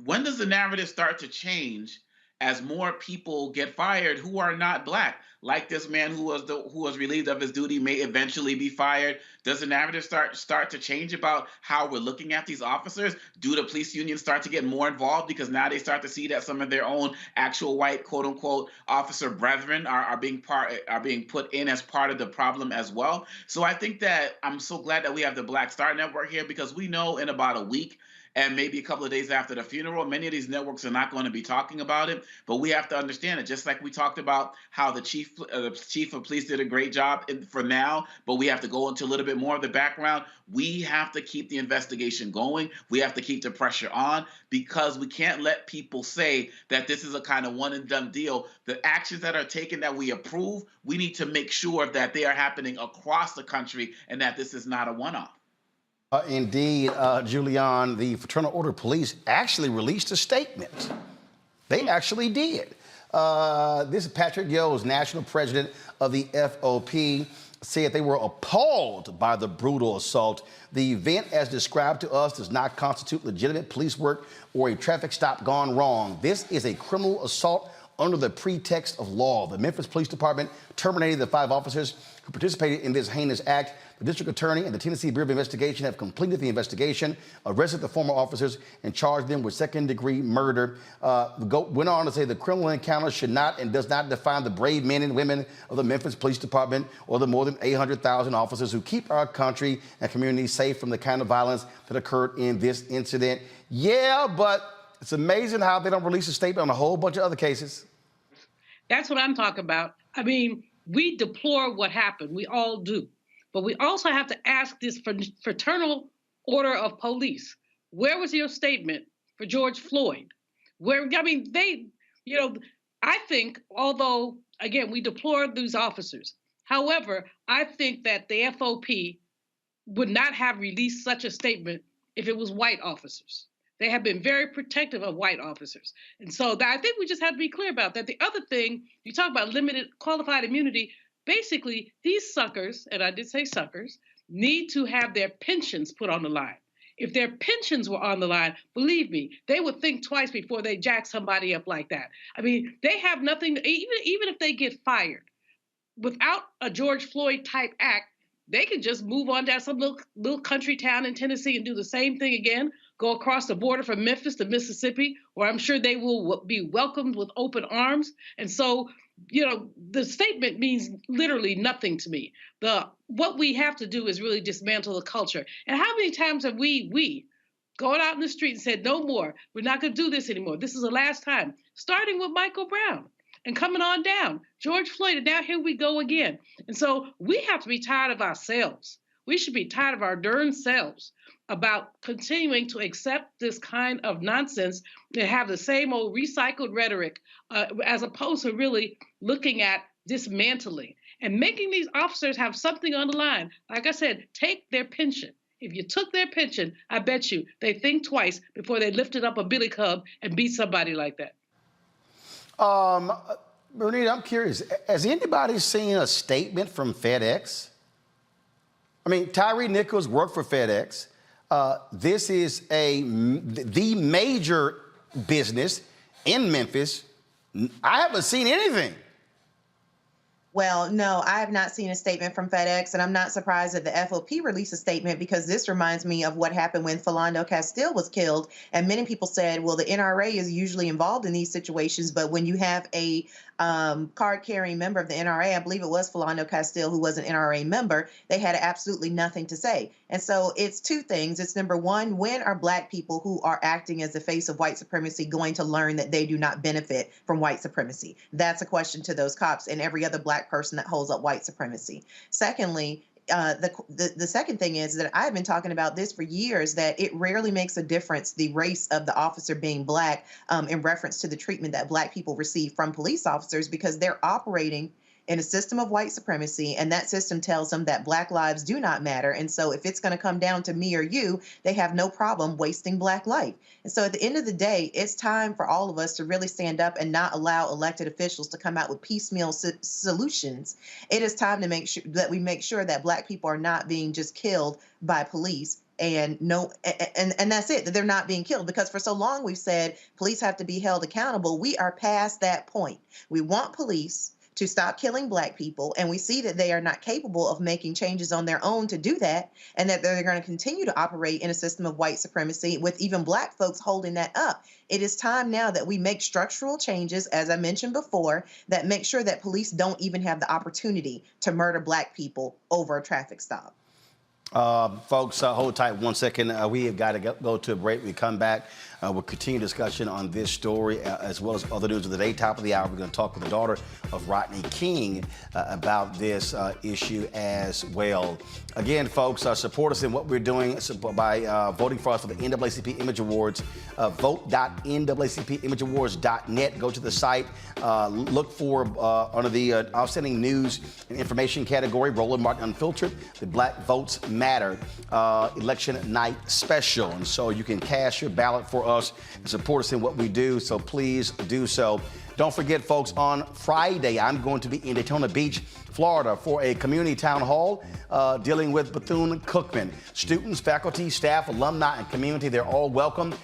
when does the narrative start to change as more people get fired who are not black? Like this man who was relieved of his duty may eventually be fired. Does the narrative start to change about how we're looking at these officers? Do the police unions start to get more involved because now they start to see that some of their own actual white quote unquote officer brethren are being put in as part of the problem as well? So I think that I'm so glad that we have the Black Star Network here, because we know in about a week and maybe a couple of days after the funeral, many of these networks are not going to be talking about it, but we have to understand it. Just like we talked about how the chief of police did a great job for now, but we have to go into a little bit more of the background. We have to keep the investigation going. We have to keep the pressure on, because we can't let people say that this is a kind of one and done deal. The actions that are taken that we approve, we need to make sure that they are happening across the country and that this is not a one-off. Indeed, Julian, the Fraternal Order of Police actually released a statement. They actually did. This is Patrick Yo's national president of the FOP, said they were appalled by the brutal assault. The event, as described to us, does not constitute legitimate police work or a traffic stop gone wrong. This is a criminal assault under the pretext of law. The Memphis Police Department terminated the 5 officers who participated in this heinous act. The district attorney and the Tennessee Bureau of Investigation have completed the investigation, arrested the former officers, and charged them with second-degree murder. Went on to say the criminal encounter should not and does not define the brave men and women of the Memphis Police Department or the more than 800,000 officers who keep our country and communities safe from the kind of violence that occurred in this incident. Yeah, but it's amazing how they don't release a statement on a whole bunch of other cases. That's what I'm talking about. I mean, we deplore what happened. We all do. But we also have to ask this fraternal order of police. Where was your statement for George Floyd? I think, although, again, we deplore these officers. However, I think that the FOP would not have released such a statement if it was white officers. They have been very protective of white officers. And so I think we just have to be clear about that. The other thing, you talk about limited qualified immunity. Basically, these suckers, and I did say suckers, need to have their pensions put on the line. If their pensions were on the line, believe me, they would think twice before they jack somebody up like that. I mean, they have nothing, even if they get fired, without a George Floyd type act, they can just move on down some little country town in Tennessee and do the same thing again, go across the border from Memphis to Mississippi, where I'm sure they will be welcomed with open arms. And so, the statement means literally nothing to me. What we have to do is really dismantle the culture. And how many times have we gone out in the street and said, no more, we're not going to do this anymore. This is the last time, starting with Michael Brown and coming on down, George Floyd, and now here we go again. And so we have to be tired of ourselves. We should be tired of our darn selves about continuing to accept this kind of nonsense and have the same old recycled rhetoric, as opposed to really looking at dismantling and making these officers have something on the line. Like I said, take their pension. If you took their pension, I bet you they think twice before they lifted up a billy club and beat somebody like that. Bernita, I'm curious, has anybody seen a statement from FedEx? I mean, Tyre Nichols worked for FedEx. This is the major business in Memphis. I haven't seen anything. Well, no, I have not seen a statement from FedEx, and I'm not surprised that the FOP released a statement, because this reminds me of what happened when Philando Castile was killed. And many people said, well, the NRA is usually involved in these situations, but when you have a card-carrying member of the NRA, I believe it was Philando Castile who was an NRA member, they had absolutely nothing to say. And so it's two things. It's number one, when are Black people who are acting as the face of white supremacy going to learn that they do not benefit from white supremacy? That's a question to those cops and every other Black person that holds up white supremacy. Secondly, the second thing is that I've been talking about this for years, that it rarely makes a difference, the race of the officer being Black, in reference to the treatment that Black people receive from police officers, because they're operating in a system of white supremacy, and that system tells them that Black lives do not matter. And so if it's going to come down to me or you, they have no problem wasting Black life. And so at the end of the day, it's time for all of us to really stand up and not allow elected officials to come out with piecemeal solutions. It is time to make sure that we make sure that Black people are not being just killed by police. And that's it, that they're not being killed, because for so long we've said police have to be held accountable. We are past that point. We want police to stop killing Black people, and we see that they are not capable of making changes on their own to do that, and that they're going to continue to operate in a system of white supremacy with even Black folks holding that up. It is time now that we make structural changes, as I mentioned before, that make sure that police don't even have the opportunity to murder Black people over a traffic stop. Folks, hold tight 1 second. We have got to go to a break. We come back. We'll continue discussion on this story as well as other news of the day. Top of the hour, we're going to talk with the daughter of Rodney King about this issue as well. Again, folks, support us in what we're doing by voting for us for the NAACP Image Awards. Vote.naacpimageawards.net. Go to the site. Look for under the Outstanding News and Information category, Roland Martin Unfiltered, the Black Votes Matter Election Night Special. And so you can cast your ballot for us and support us in what we do. So please do so. Don't forget, folks, on Friday, I'm going to be in Daytona Beach, Florida, for a community town hall dealing with Bethune-Cookman. Students, faculty, staff, alumni, and community, they're all welcome.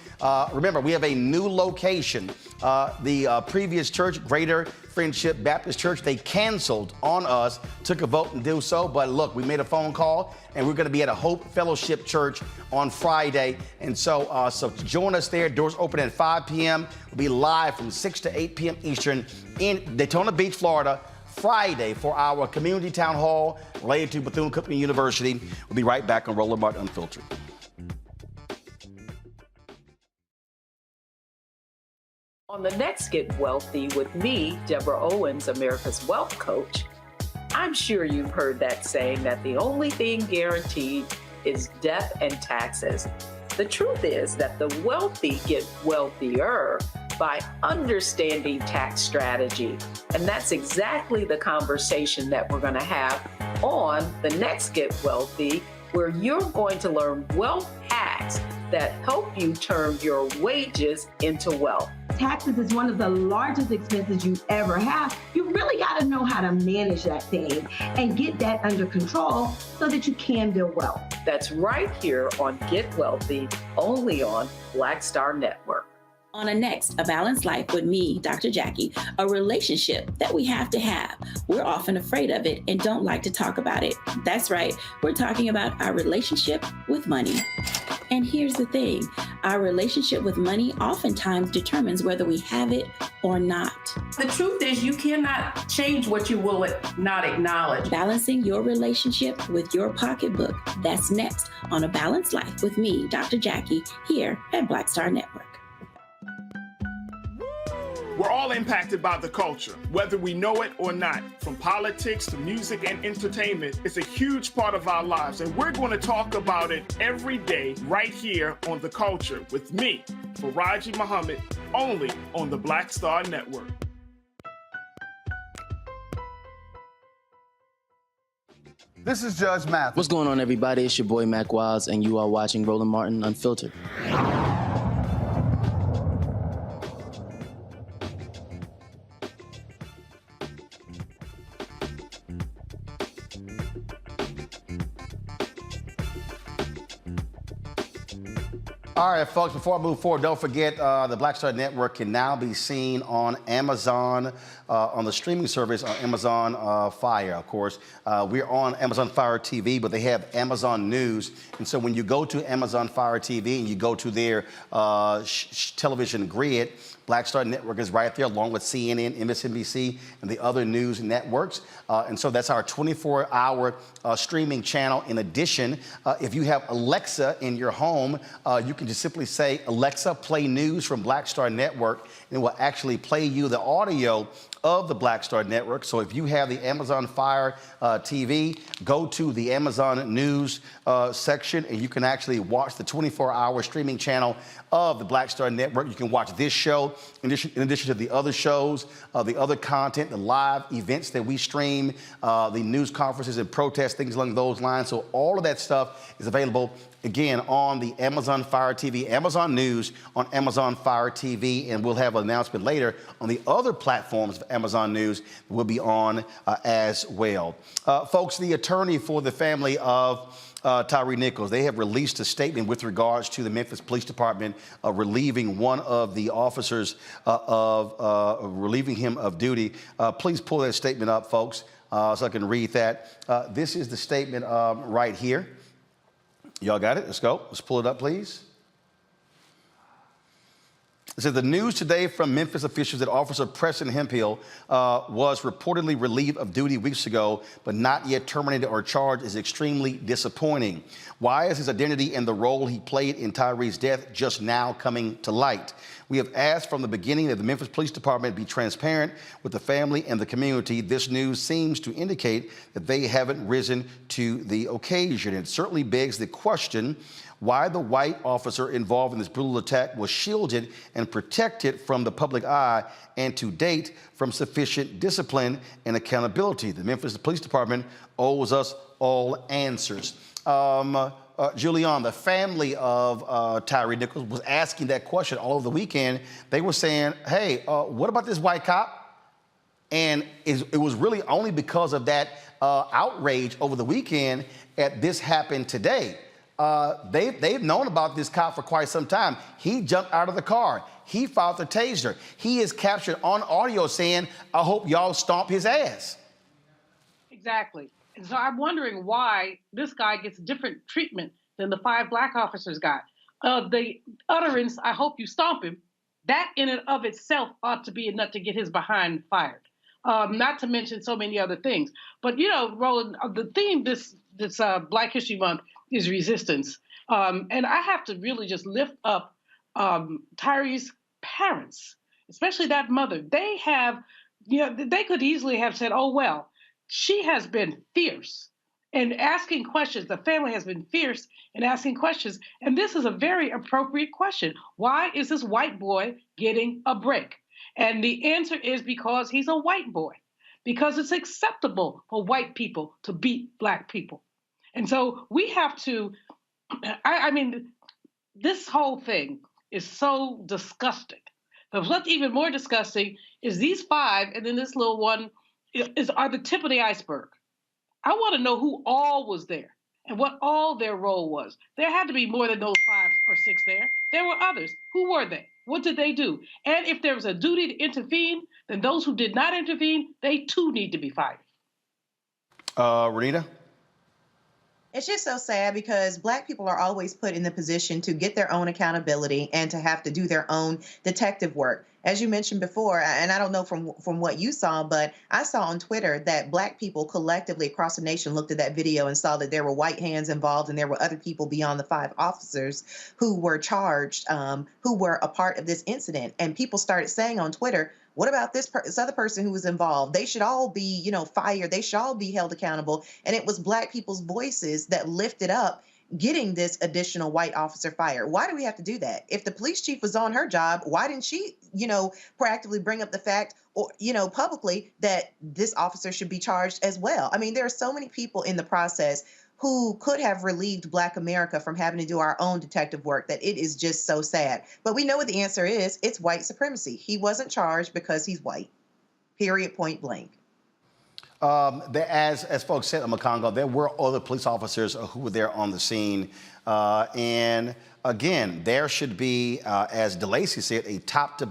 Remember, we have a new location. The previous church, Greater Friendship Baptist Church, they canceled on us, took a vote and do so. But look, we made a phone call, and we're going to be at a Hope Fellowship Church on Friday. And so join us there. Doors open at 5 p.m. We'll be live from 6 to 8 p.m. Eastern in Daytona Beach, Florida, Friday for our community town hall related to Bethune-Cookman University. We'll be right back on Roland Martin Unfiltered. On the next Get Wealthy with me, Deborah Owens, America's Wealth Coach, I'm sure you've heard that saying that the only thing guaranteed is death and taxes. The truth is that the wealthy get wealthier by understanding tax strategy. And that's exactly the conversation that we're going to have on the next Get Wealthy, where you're going to learn wealth hacks that help you turn your wages into wealth. Taxes is one of the largest expenses you ever have. You really got to know how to manage that thing and get that under control so that you can build wealth. That's right here on Get Wealthy, only on Black Star Network. On a next, A Balanced Life with me, Dr. Jackie, a relationship that we have to have. We're often afraid of it and don't like to talk about it. That's right, we're talking about our relationship with money. And here's the thing, our relationship with money oftentimes determines whether we have it or not. The truth is you cannot change what you will not acknowledge. Balancing your relationship with your pocketbook. That's next on A Balanced Life with me, Dr. Jackie, here at Black Star Network. We're all impacted by the culture, whether we know it or not. From politics to music and entertainment, it's a huge part of our lives, and we're going to talk about it every day right here on The Culture with me, Faraji Muhammad, only on the Black Star Network. This is Judge Mathis. What's going on, everybody? It's your boy Mac Wiles, and you are watching Roland Martin Unfiltered. All right, folks, before I move forward, don't forget the Black Star Network can now be seen on Amazon, on the streaming service on Amazon Fire, of course. We're on Amazon Fire TV, but they have Amazon News. And so when you go to Amazon Fire TV and you go to their television grid, Black Star Network is right there, along with CNN, MSNBC, and the other news networks. And so that's our 24-hour streaming channel. In addition, if you have Alexa in your home, you can just simply say, Alexa, play news from Black Star Network, and it will actually play you the audio of the Black Star Network. So if you have the Amazon Fire TV, go to the Amazon News section, and you can actually watch the 24-hour streaming channel of the Black Star Network. You can watch this show in addition to the other shows, the other content, the live events that we stream, the news conferences and protests, things along those lines. So all of that stuff is available, again, on the Amazon Fire TV, Amazon News on Amazon Fire TV, and we'll have an announcement later on the other platforms of Amazon News that will be on as well. Folks, the attorney for the family of Tyre Nichols, they have released a statement with regards to the Memphis Police Department relieving one of the officers relieving him of duty. Please pull that statement up, folks, so I can read that. This is the statement right here. Y'all got it? Let's go. Let's pull it up, please. It says the news today from Memphis officials that Officer Preston Hemphill was reportedly relieved of duty weeks ago, but not yet terminated or charged, is extremely disappointing. Why is his identity and the role he played in Tyre's death just now coming to light? We have asked from the beginning that the Memphis Police Department be transparent with the family and the community. This news seems to indicate that they haven't risen to the occasion. It certainly begs the question why the white officer involved in this brutal attack was shielded and protected from the public eye and to date from sufficient discipline and accountability. The Memphis Police Department owes us all answers. Julian, the family of Tyre Nichols was asking that question all over the weekend. They were saying, hey, what about this white cop? And it was really only because of that outrage over the weekend that this happened today. They've known about this cop for quite some time. He jumped out of the car. He fired the taser. He is captured on audio saying, I hope y'all stomp his ass. Exactly. And so I'm wondering why this guy gets different treatment than the 5 black officers got. The utterance, I hope you stomp him, that in and of itself ought to be enough to get his behind fired. Not to mention so many other things. But, you know, Roland, the theme this Black History Month is resistance. And I have to really just lift up Tyre's parents, especially that mother. They have, you know, they could easily have said, oh, well, she has been fierce and asking questions. The family has been fierce in asking questions. And this is a very appropriate question. Why is this white boy getting a break? And the answer is because he's a white boy, because it's acceptable for white people to beat black people. And so we have to, I mean, this whole thing is so disgusting. But what's even more disgusting is these 5 and then this little one are the tip of the iceberg. I want to know who all was there and what all their role was. There had to be more than those 5 or 6 there. There were others. Who were they? What did they do? And if there was a duty to intervene, then those who did not intervene, they too need to be fired. Renita? It's just so sad because black people are always put in the position to get their own accountability and to have to do their own detective work. As you mentioned before, and I don't know from what you saw, but I saw on Twitter that black people collectively across the nation looked at that video and saw that there were white hands involved and there were other people beyond the 5 officers who were charged, who were a part of this incident. And people started saying on Twitter, what about this other person who was involved? They should all be, you know, fired. They should all be held accountable. And it was black people's voices that lifted up getting this additional white officer fired. Why do we have to do that? If the police chief was on her job, why didn't she, you know, proactively bring up the fact or, you know, publicly that this officer should be charged as well? I mean, there are so many people in the process who could have relieved Black America from having to do our own detective work that it is just so sad. But we know what the answer is. It's white supremacy. He wasn't charged because he's white. Period, point blank. As folks said, Makongo, there were other police officers who were there on the scene. And again, there should be, as DeLacy said, a top to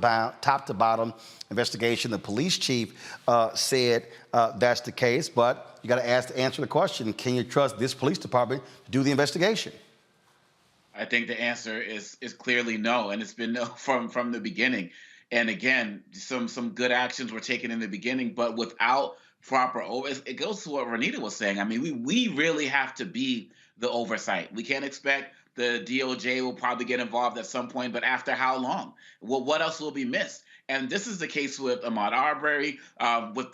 bottom investigation. The police chief said that's the case, but you got to answer the question, can you trust this police department to do the investigation? I think the answer is clearly no, and it's been no from the beginning. And again, some good actions were taken in the beginning, but without proper it goes to what Renita was saying. I mean, we really have to be the oversight. We can't expect the DOJ will probably get involved at some point, but after how long? Well, what else will be missed? And this is the case with Ahmaud Arbery, with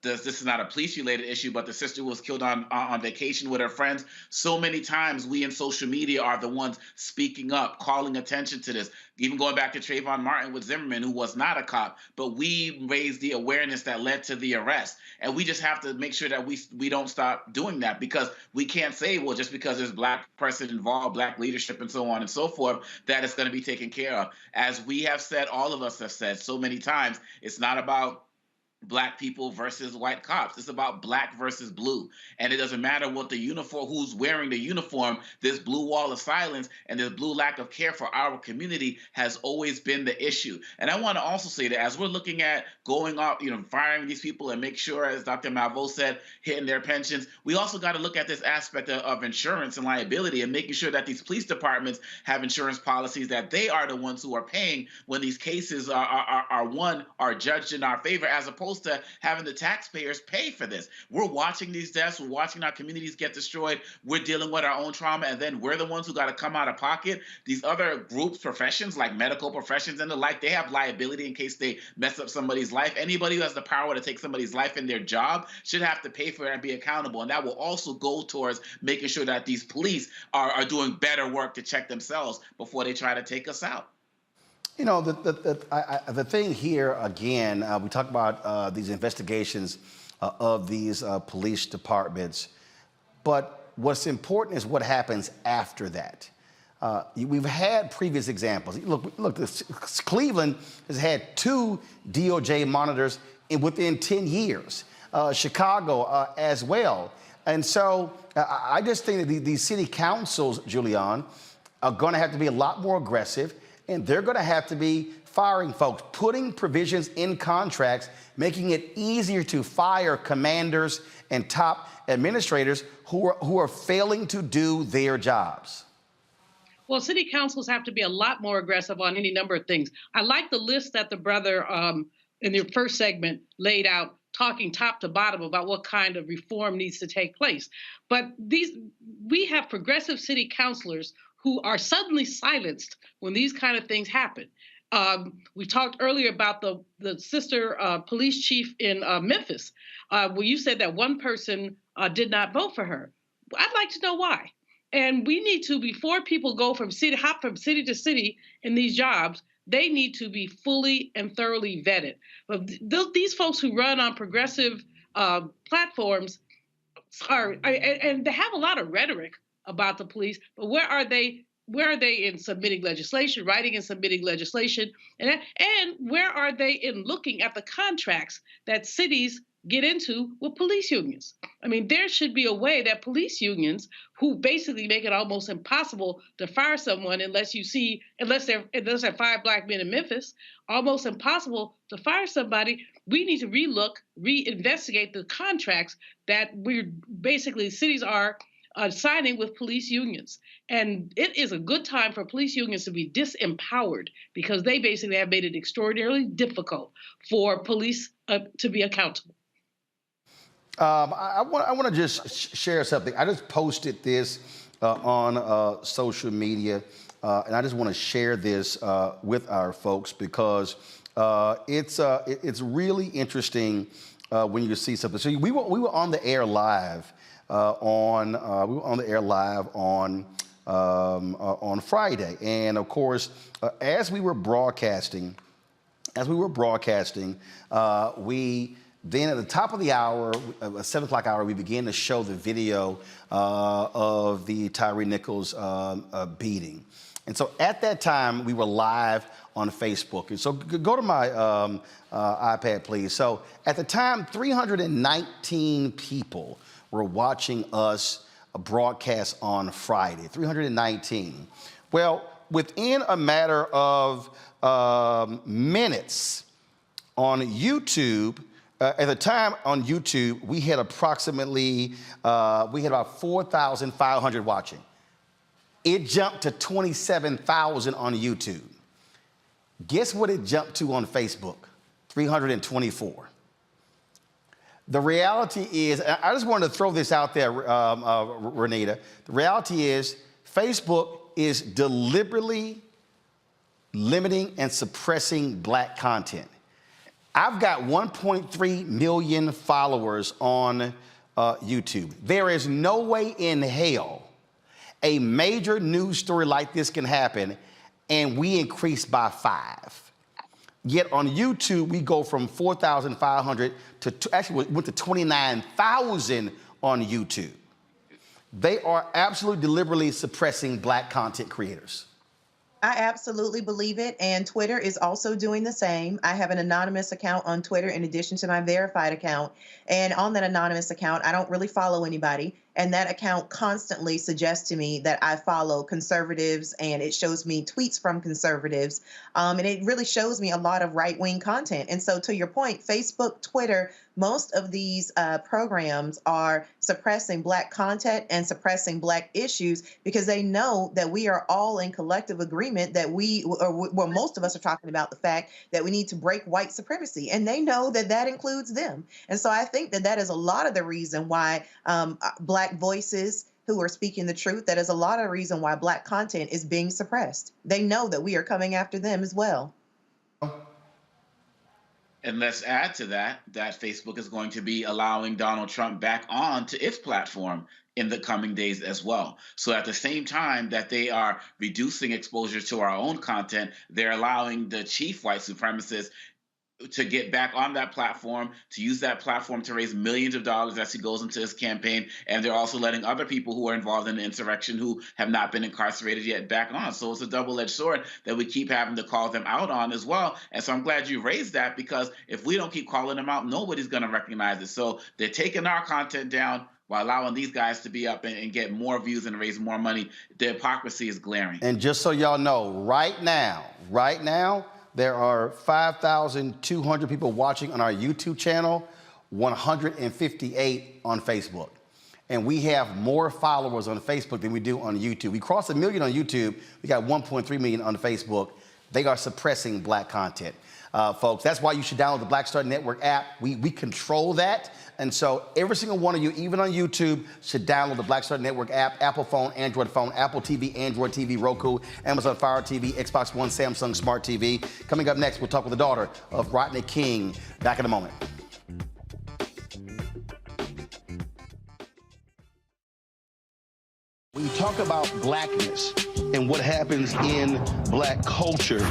this is not a police-related issue, but the sister was killed on vacation with her friends. So many times we in social media are the ones speaking up, calling attention to this. Even going back to Trayvon Martin with Zimmerman, who was not a cop, but we raised the awareness that led to the arrest. And we just have to make sure that we don't stop doing that, because we can't say, well, just because there's black person involved, black leadership and so on and so forth, that it's going to be taken care of. As we have said, all of us have said so many times, it's not about black people versus white cops. It's about black versus blue. And it doesn't matter what the uniform, who's wearing the uniform, this blue wall of silence and this blue lack of care for our community has always been the issue. And I want to also say that as we're looking at going up, firing these people and make sure, as Dr. Malveaux said, hitting their pensions, we also got to look at this aspect of insurance and liability and making sure that these police departments have insurance policies, that they are the ones who are paying when these cases are judged in our favor, as opposed to having the taxpayers pay for this. We're watching these deaths. We're watching our communities get destroyed. We're dealing with our own trauma, and then we're the ones who got to come out of pocket. These other groups, professions like medical professions and the like, they have liability in case they mess up somebody's life. Anybody who has the power to take somebody's life in their job should have to pay for it and be accountable. And that will also go towards making sure that these police are doing better work to check themselves before they try to take us out. The thing here, again, we talk about these investigations of these police departments, but what's important is what happens after that. We've had previous examples. Look, Cleveland has had 2 DOJ monitors within 10 years. Chicago as well. And so I just think that these city councils, Julian, are going to have to be a lot more aggressive. And they're going to have to be firing folks, putting provisions in contracts, making it easier to fire commanders and top administrators who are failing to do their jobs. Well, city councils have to be a lot more aggressive on any number of things. I like the list that the brother in the first segment laid out, talking top to bottom about what kind of reform needs to take place. But we have progressive city councilors who are suddenly silenced when these kind of things happen. We talked earlier about the sister police chief in Memphis, where you said that one person did not vote for her. I'd like to know why. And we need to, before people go hop from city to city in these jobs, they need to be fully and thoroughly vetted. But these folks who run on progressive platforms and they have a lot of rhetoric about the police, but where are they in submitting legislation, writing and submitting legislation, and where are they in looking at the contracts that cities get into with police unions? I mean, there should be a way that police unions, who basically make it almost impossible to fire someone unless there are 5 black men in Memphis, almost impossible to fire somebody. We need to reinvestigate the contracts that cities are signing with police unions. And it is a good time for police unions to be disempowered, because they basically have made it extraordinarily difficult for police to be accountable. I want to just share something. I just posted this on social media, and I just want to share this with our folks, because it's really interesting when you see something. So we were on the air live on Friday, and of course, as we were broadcasting, we then at the top of the hour, 7 o'clock hour, we began to show the video of the Tyre Nichols beating. And so at that time, we were live on Facebook. And so go to my iPad, please. So at the time, 319 people were watching us broadcast on Friday, 319. Well, within a matter of minutes on YouTube, at the time on YouTube, we had approximately, about 4,500 watching. It jumped to 27,000 on YouTube. Guess what it jumped to on Facebook? 324. The reality is, I just wanted to throw this out there, Renita. The reality is, Facebook is deliberately limiting and suppressing black content. I've got 1.3 million followers on YouTube. There is no way in hell a major news story like this can happen and we increase by 5. Yet on YouTube, we go from 4,500 to, actually went to 29,000 on YouTube. They are absolutely deliberately suppressing black content creators. I absolutely believe it, and Twitter is also doing the same. I have an anonymous account on Twitter in addition to my verified account, and on that anonymous account, I don't really follow anybody, and that account constantly suggests to me that I follow conservatives, and it shows me tweets from conservatives, and it really shows me a lot of right-wing content. And so to your point, Facebook, Twitter, most of these programs are suppressing black content and suppressing black issues because they know that we are all in collective agreement that most of us are talking about the fact that we need to break white supremacy, and they know that that includes them. And so I think that that is a lot of the reason why black voices who are speaking the truth, that is a lot of the reason why black content is being suppressed. They know that we are coming after them as well. And let's add to that Facebook is going to be allowing Donald Trump back on to its platform in the coming days as well. So at the same time that they are reducing exposure to our own content, they're allowing the chief white supremacist to get back on that platform, to use that platform to raise millions of dollars as he goes into his campaign. And they're also letting other people who are involved in the insurrection who have not been incarcerated yet back on. So it's a double-edged sword that we keep having to call them out on as well. And so I'm glad you raised that, because if we don't keep calling them out, nobody's going to recognize it. So they're taking our content down while allowing these guys to be up and get more views and raise more money. The hypocrisy is glaring. And just so y'all know, right now, there are 5,200 people watching on our YouTube channel, 158 on Facebook. And we have more followers on Facebook than we do on YouTube. We crossed 1 million on YouTube. We got 1.3 million on Facebook. They are suppressing black content, folks. That's why you should download the Black Star Network app. We control that. And so every single one of you, even on YouTube, should download the Black Star Network app, Apple phone, Android phone, Apple TV, Android TV, Roku, Amazon Fire TV, Xbox One, Samsung Smart TV. Coming up next, we'll talk with the daughter of Rodney King. Back in a moment. When you talk about blackness and what happens in black culture,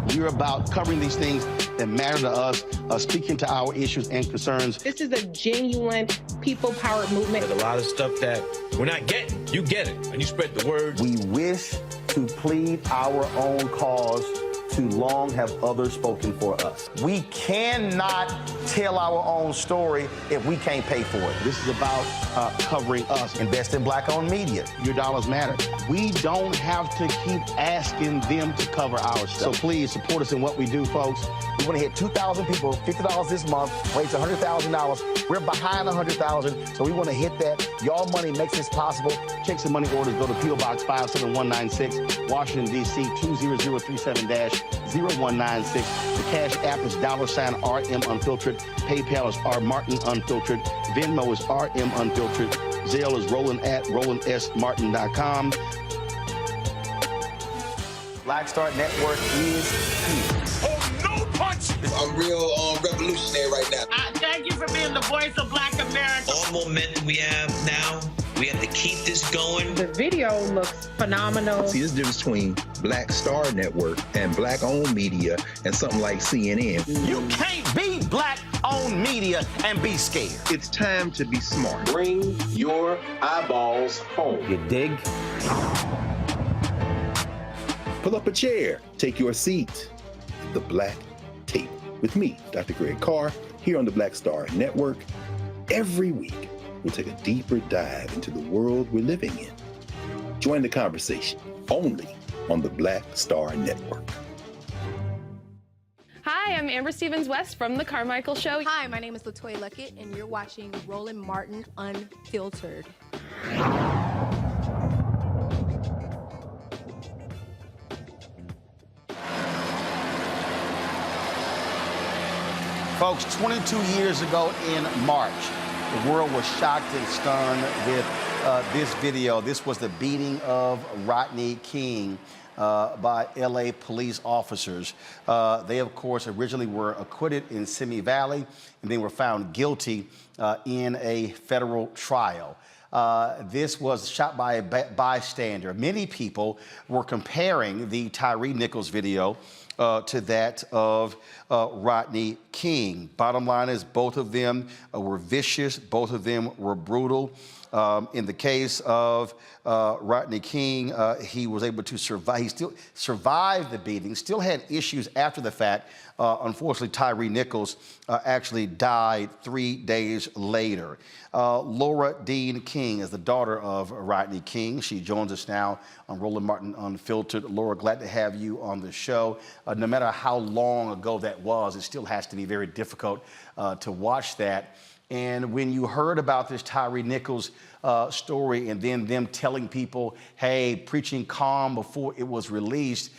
we're about covering these things that matter to us, speaking to our issues and concerns. This is a genuine people-powered movement. There's a lot of stuff that we're not getting. You get it, and you spread the word. We wish to plead our own cause. Too long have others spoken for us. We cannot tell our own story if we can't pay for it. This is about covering us. Invest in black-owned media. Your dollars matter. We don't have to keep asking them to cover our stuff. So please support us in what we do, folks. We want to hit 2,000 people, $50 this month, raise $100,000. We're behind 100,000, so we want to hit that. Y'all money makes this possible. Checks and money orders go to P.O. Box 57196, Washington, D.C. 20037-0196. The Cash App is $RM Unfiltered. PayPal is R Martin Unfiltered. Venmo is RM Unfiltered. Zelle is Roland at RolandSMartin.com. Black Star Network is here. Oh, no punch! I'm real revolutionary right now. Thank you for being the voice of Black America. All momentum we have now, we have to keep this going. The video looks phenomenal. See, this difference between Black Star Network and black-owned media and something like CNN. You can't be black-owned media and be scared. It's time to be smart. Bring your eyeballs home. You dig? Pull up a chair, take your seat. The Black Table with me, Dr. Greg Carr, here on the Black Star Network. Every week, we'll take a deeper dive into the world we're living in. Join the conversation only on the Black Star Network. Hi, I'm Amber Stevens-West from The Carmichael Show. Hi, my name is LaToya Luckett, and you're watching Roland Martin Unfiltered. Folks, 22 years ago in March, the world was shocked and stunned with this video. This was the beating of Rodney King by LA police officers. They, of course, originally were acquitted in Simi Valley and then were found guilty in a federal trial. This was shot by a bystander. Many people were comparing the Tyre Nichols video to that of Rodney King. Bottom line is both of them were vicious. Both of them were brutal. In the case of Rodney King, he was able to survive. He still survived the beating, still had issues after the fact. Unfortunately, Tyre Nichols actually died 3 days later. Laura Dean King is the daughter of Rodney King. She joins us now on Roland Martin Unfiltered. Laura, glad to have you on the show. No matter how long ago that was, it still has to be very difficult to watch that. And when you heard about this Tyre Nichols story and then them telling people, hey, preaching calm before it was released,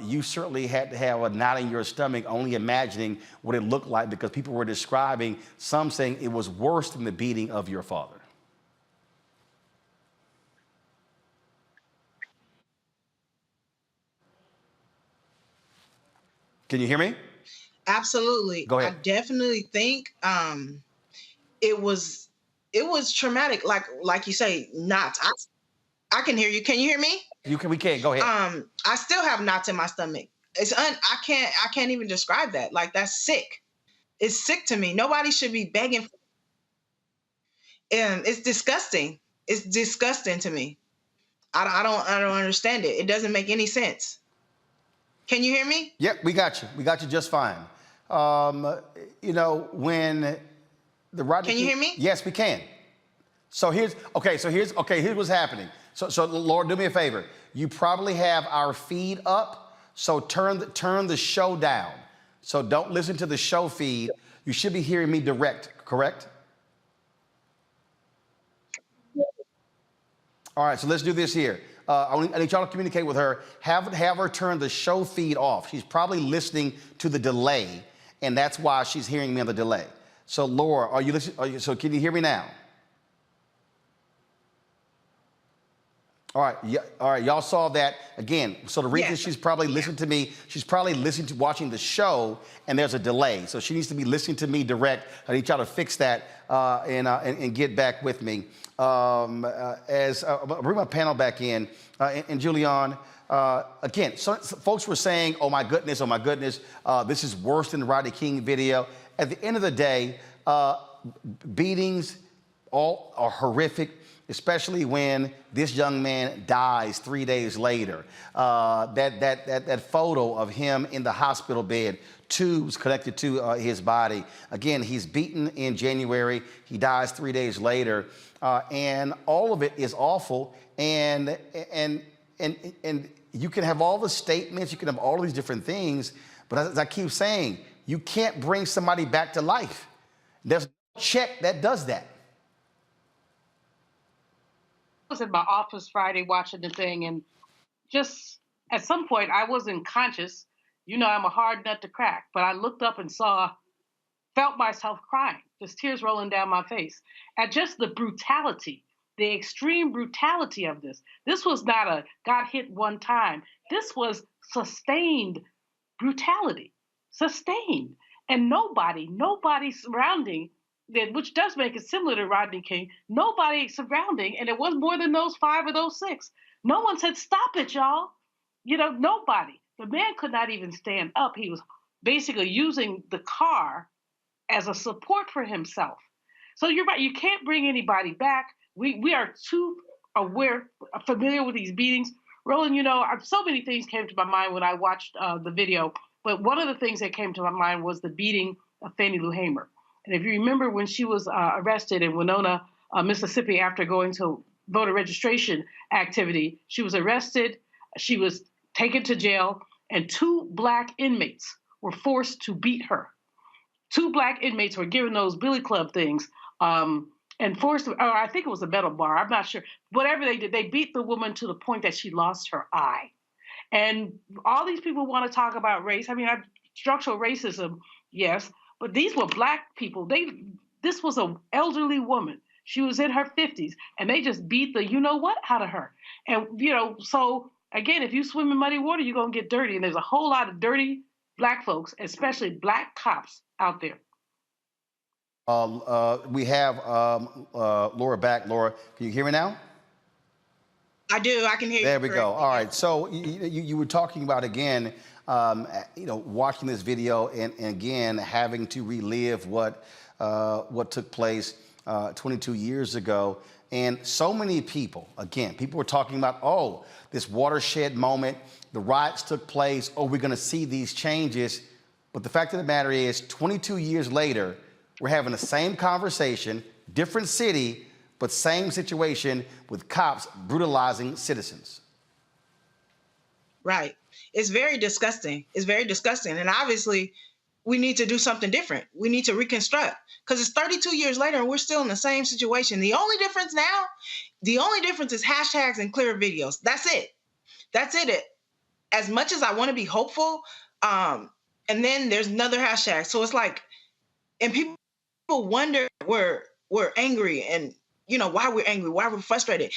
you certainly had to have a knot in your stomach only imagining what it looked like, because people were describing, some saying it was worse than the beating of your father. Can you hear me? Absolutely. Go ahead. I definitely think it was traumatic. Like you say, knots. I can hear you. Can you hear me? We can. Go ahead. I still have knots in my stomach. I can't even describe that. Like, that's sick. It's sick to me. Nobody should be begging. It's disgusting. It's disgusting to me. I don't understand it. It doesn't make any sense. Can you hear me? Yep, we got you. We got you just fine. You know, when the Rodney Can you hear me? Yes, we can. So here's what's happening. So Lord, do me a favor. You probably have our feed up, so turn the show down. So don't listen to the show feed. You should be hearing me direct, correct? All right, so let's do this here. I need y'all to communicate with her. Have her turn the show feed off. She's probably listening to the delay, and that's why she's hearing me on the delay. So Laura, are you listening? So can you hear me now? All right, y'all saw that again. So the reason she's probably listening to me, she's probably watching the show, and there's a delay. So she needs to be listening to me direct. I need y'all to fix that and get back with me. As I'll bring my panel back in, and Julian, again, so folks were saying, oh my goodness, this is worse than the Rodney King video. At the end of the day, beatings all are horrific, especially when this young man dies 3 days later. That photo of him in the hospital bed, tubes connected to his body. Again, he's beaten in January. He dies 3 days later. And all of it is awful. And you can have all the statements, you can have all these different things, but as I keep saying, you can't bring somebody back to life. There's no check that does that. I was in my office Friday watching the thing, and just at some point I wasn't conscious. You know, I'm a hard nut to crack, but I looked up and felt myself crying, just tears rolling down my face at just the brutality, the extreme brutality of this. This was not a got hit one time. This was sustained brutality, sustained. And nobody surrounding it, which does make it similar to Rodney King, nobody surrounding, and it was more than those 5 or those 6. No one said, stop it, y'all. You know, nobody. The man could not even stand up. He was basically using the car as a support for himself. So you're right, you can't bring anybody back. We are too familiar with these beatings. Roland, so many things came to my mind when I watched the video, but one of the things that came to my mind was the beating of Fannie Lou Hamer. And if you remember when she was arrested in Winona, Mississippi, after going to voter registration activity, she was arrested, she was taken to jail, and 2 Black inmates were forced to beat her. 2 Black inmates were given those billy club things and forced, or I think it was a metal bar, I'm not sure. Whatever they did, they beat the woman to the point that she lost her eye. And all these people want to talk about race. I mean, structural racism, yes, but these were Black people. This was an elderly woman. She was in her 50s, and they just beat the you-know-what out of her. And, so, again, if you swim in muddy water, you're going to get dirty. And there's a whole lot of dirty Black folks, especially Black cops out there. We have Laura back. Laura, can you hear me now? I do. I can hear you. There we go. All right. So you were talking about, again, watching this video and again having to relive what took place 22 years ago. And so many people were talking about, this watershed moment, the riots took place, we're going to see these changes. But the fact of the matter is, 22 years later, we're having the same conversation, different city, but same situation with cops brutalizing citizens. Right. It's very disgusting. It's very disgusting. And obviously, we need to do something different. We need to reconstruct, because it's 32 years later and we're still in the same situation. The only difference is hashtags and clear videos. That's it. That's it. As much as I want to be hopeful, and then there's another hashtag. So it's like, and people wonder we're angry and why we're angry, why we're frustrated.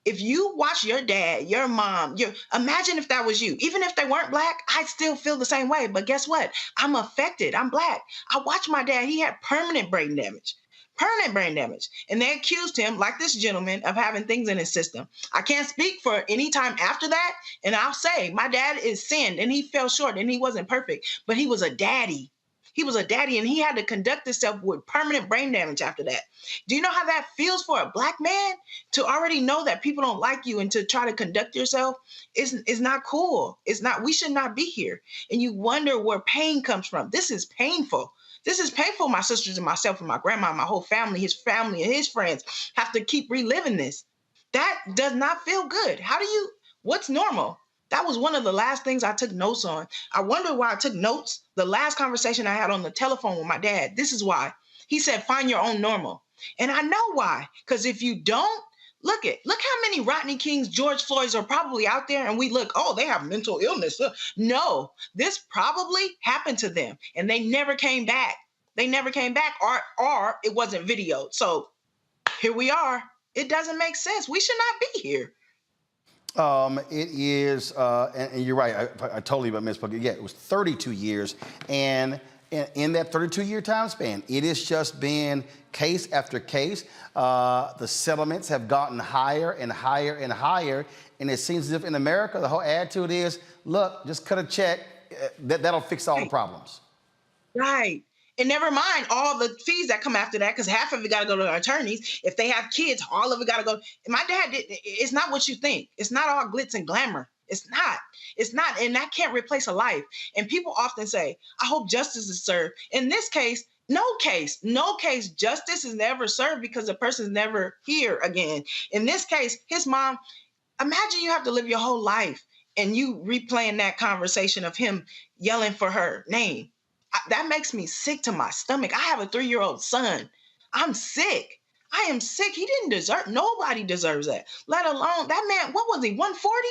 If you watch your dad, your mom, imagine if that was you. Even if they weren't Black, I'd still feel the same way. But guess what? I'm affected. I'm Black. I watched my dad. He had permanent brain damage. And they accused him, like this gentleman, of having things in his system. I can't speak for any time after that. And I'll say my dad is sinned and he fell short and he wasn't perfect, but he was a daddy. He was a daddy and he had to conduct himself with permanent brain damage after that. Do you know how that feels for a Black man to already know that people don't like you and to try to conduct yourself? It's not cool. It's not, we should not be here. And you wonder where pain comes from. This is painful. This is painful. My sisters and myself and my grandma, my whole family and his friends have to keep reliving this. That does not feel good. What's normal? That was one of the last things I took notes on. I wonder why I took notes. The last conversation I had on the telephone with my dad, this is why. He said, find your own normal. And I know why. Because if you don't, look how many Rodney Kings, George Floyds are probably out there. And we look, they have mental illness. No, this probably happened to them. And they never came back. Or it wasn't videoed. So here we are. It doesn't make sense. We should not be here. It is, and you're right, I totally misspoke. Yeah, it was 32 years. And in that 32-year time span, it has just been case after case. The settlements have gotten higher and higher and higher. And it seems as if in America, the whole attitude is, look, just cut a check. That'll fix all the problems. Right. And never mind all the fees that come after that, because half of it got to go to attorneys. If they have kids, all of it got to go. And my dad it's not what you think. It's not all glitz and glamour. It's not. And that can't replace a life. And people often say, I hope justice is served. In this case, no case, justice is never served because the person's never here again. In this case, his mom, imagine you have to live your whole life and you replaying that conversation of him yelling for her name. That makes me sick to my stomach. I have a 3-year-old son. I'm sick. I am sick. Nobody deserves that. Let alone that man, what was he, 140?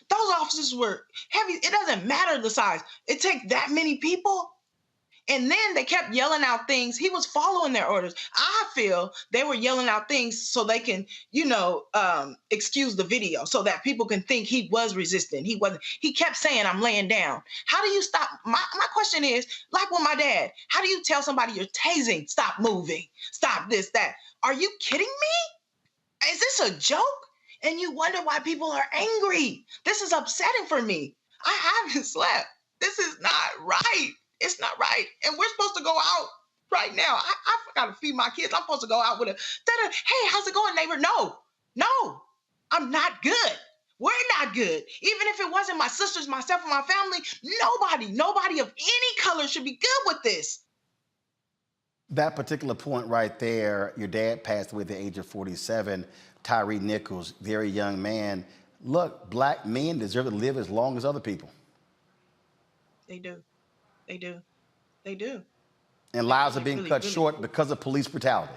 Those officers were heavy. It doesn't matter the size. It takes that many people. And then they kept yelling out things. He was following their orders. I feel they were yelling out things so they can, excuse the video so that people can think he was resisting. He wasn't. He kept saying, I'm laying down. How do you stop? My question is, like with my dad, how do you tell somebody you're tasing, stop moving, stop this, that? Are you kidding me? Is this a joke? And you wonder why people are angry. This is upsetting for me. I haven't slept. This is not right. It's not right. And we're supposed to go out right now. I got to feed my kids. I'm supposed to go out with hey, how's it going, neighbor? No, I'm not good. We're not good. Even if it wasn't my sisters, myself, and my family, nobody of any color should be good with this. That particular point right there, your dad passed away at the age of 47, Tyre Nichols, very young man. Look, black men deserve to live as long as other people. They do. They do. They do. And lives are being cut short because of police brutality.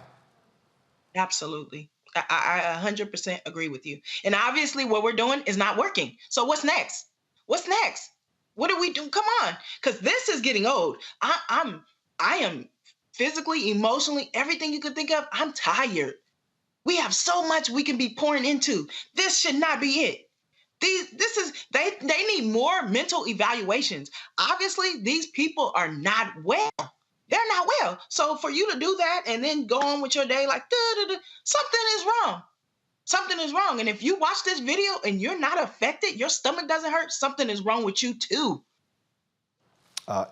Absolutely. I 100% agree with you. And obviously what we're doing is not working. So what's next? What's next? What do we do? Come on. Because this is getting old. I am physically, emotionally, everything you could think of. I'm tired. We have so much we can be pouring into. This should not be it. They need more mental evaluations. Obviously, these people are not well. They're not well. So for you to do that and then go on with your day like, something is wrong. Something is wrong. And if you watch this video and you're not affected, your stomach doesn't hurt, something is wrong with you too.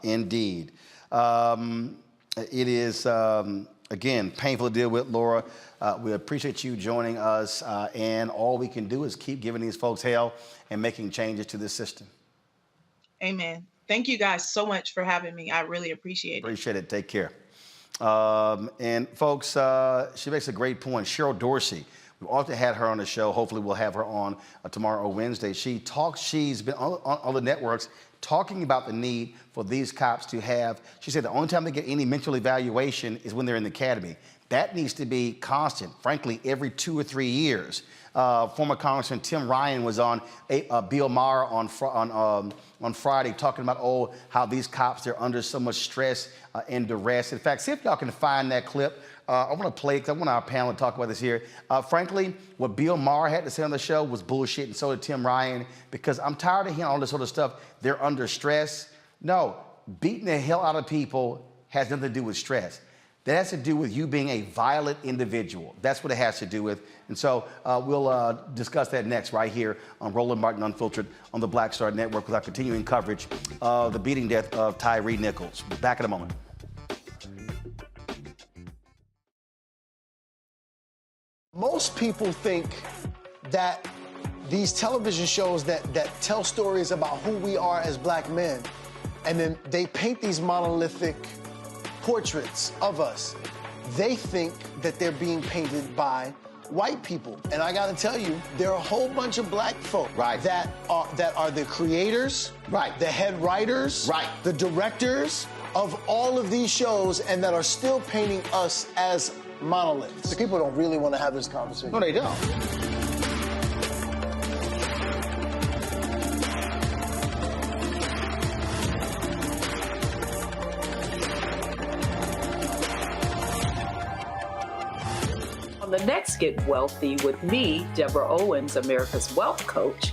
Indeed. It is, again, painful to deal with, Laura. We appreciate you joining us. And all we can do is keep giving these folks hell and making changes to this system. Amen. Thank you guys so much for having me. I really appreciate it. Appreciate it. Take care. And folks, she makes a great point. Cheryl Dorsey, we've often had her on the show. Hopefully we'll have her on tomorrow or Wednesday. She's been on the networks talking about the need for these cops to have, she said the only time they get any mental evaluation is when they're in the academy. That needs to be constant, frankly, every 2 or 3 years. Former Congressman Tim Ryan was on Bill Maher on Friday talking about, how these cops, they're under so much stress and duress. In fact, see if y'all can find that clip. I want to play it because I want our panel to talk about this here. Frankly, what Bill Maher had to say on the show was bullshit, and so did Tim Ryan, because I'm tired of hearing all this sort of stuff. They're under stress. No, beating the hell out of people has nothing to do with stress. That has to do with you being a violent individual. That's what it has to do with. And so we'll discuss that next right here on Roland Martin Unfiltered on the Black Star Network with our continuing coverage of the beating death of Tyre Nichols. Back in a moment. Most people think that these television shows that tell stories about who we are as black men, and then they paint these monolithic portraits of us. They think that they're being painted by white people. And I gotta tell you, there are a whole bunch of black folk that are the creators, the head writers, the directors of all of these shows, and that are still painting us as monoliths. The people don't really want to have this conversation. No, they don't. On the next Get Wealthy with me, Deborah Owens, America's Wealth Coach,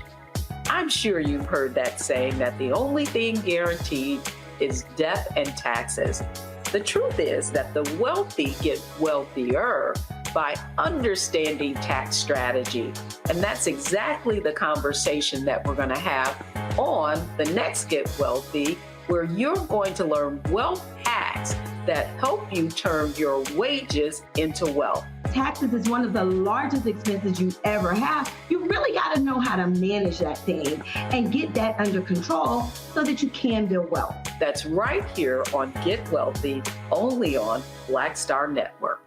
I'm sure you've heard that saying that the only thing guaranteed is death and taxes. The truth is that the wealthy get wealthier by understanding tax strategy. And that's exactly the conversation that we're going to have on the next Get Wealthy, where you're going to learn wealth hacks that help you turn your wages into wealth. Taxes is one of the largest expenses you ever have. You really got to know how to manage that thing and get that under control so that you can build wealth. That's right here on Get Wealthy, only on Black Star Network.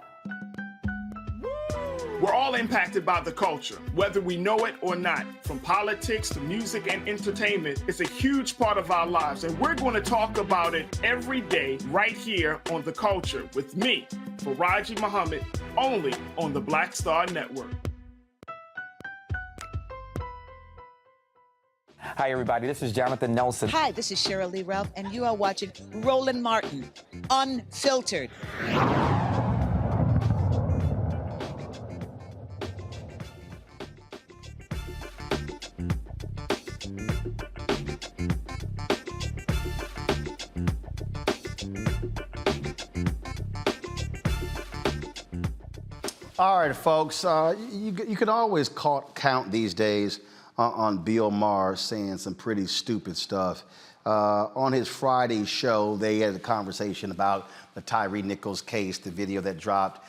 We're all impacted by the culture, whether we know it or not. From politics to music and entertainment, it's a huge part of our lives, and we're going to talk about it every day right here on The Culture with me, Faraji Muhammad, only on the Black Star Network. Hi, everybody. This is Jonathan Nelson. Hi, this is Cheryl Lee Ralph, and you are watching Roland Martin Unfiltered. All right, folks, you can always count these days on Bill Maher saying some pretty stupid stuff. On his Friday show, they had a conversation about the Tyre Nichols case, the video that dropped.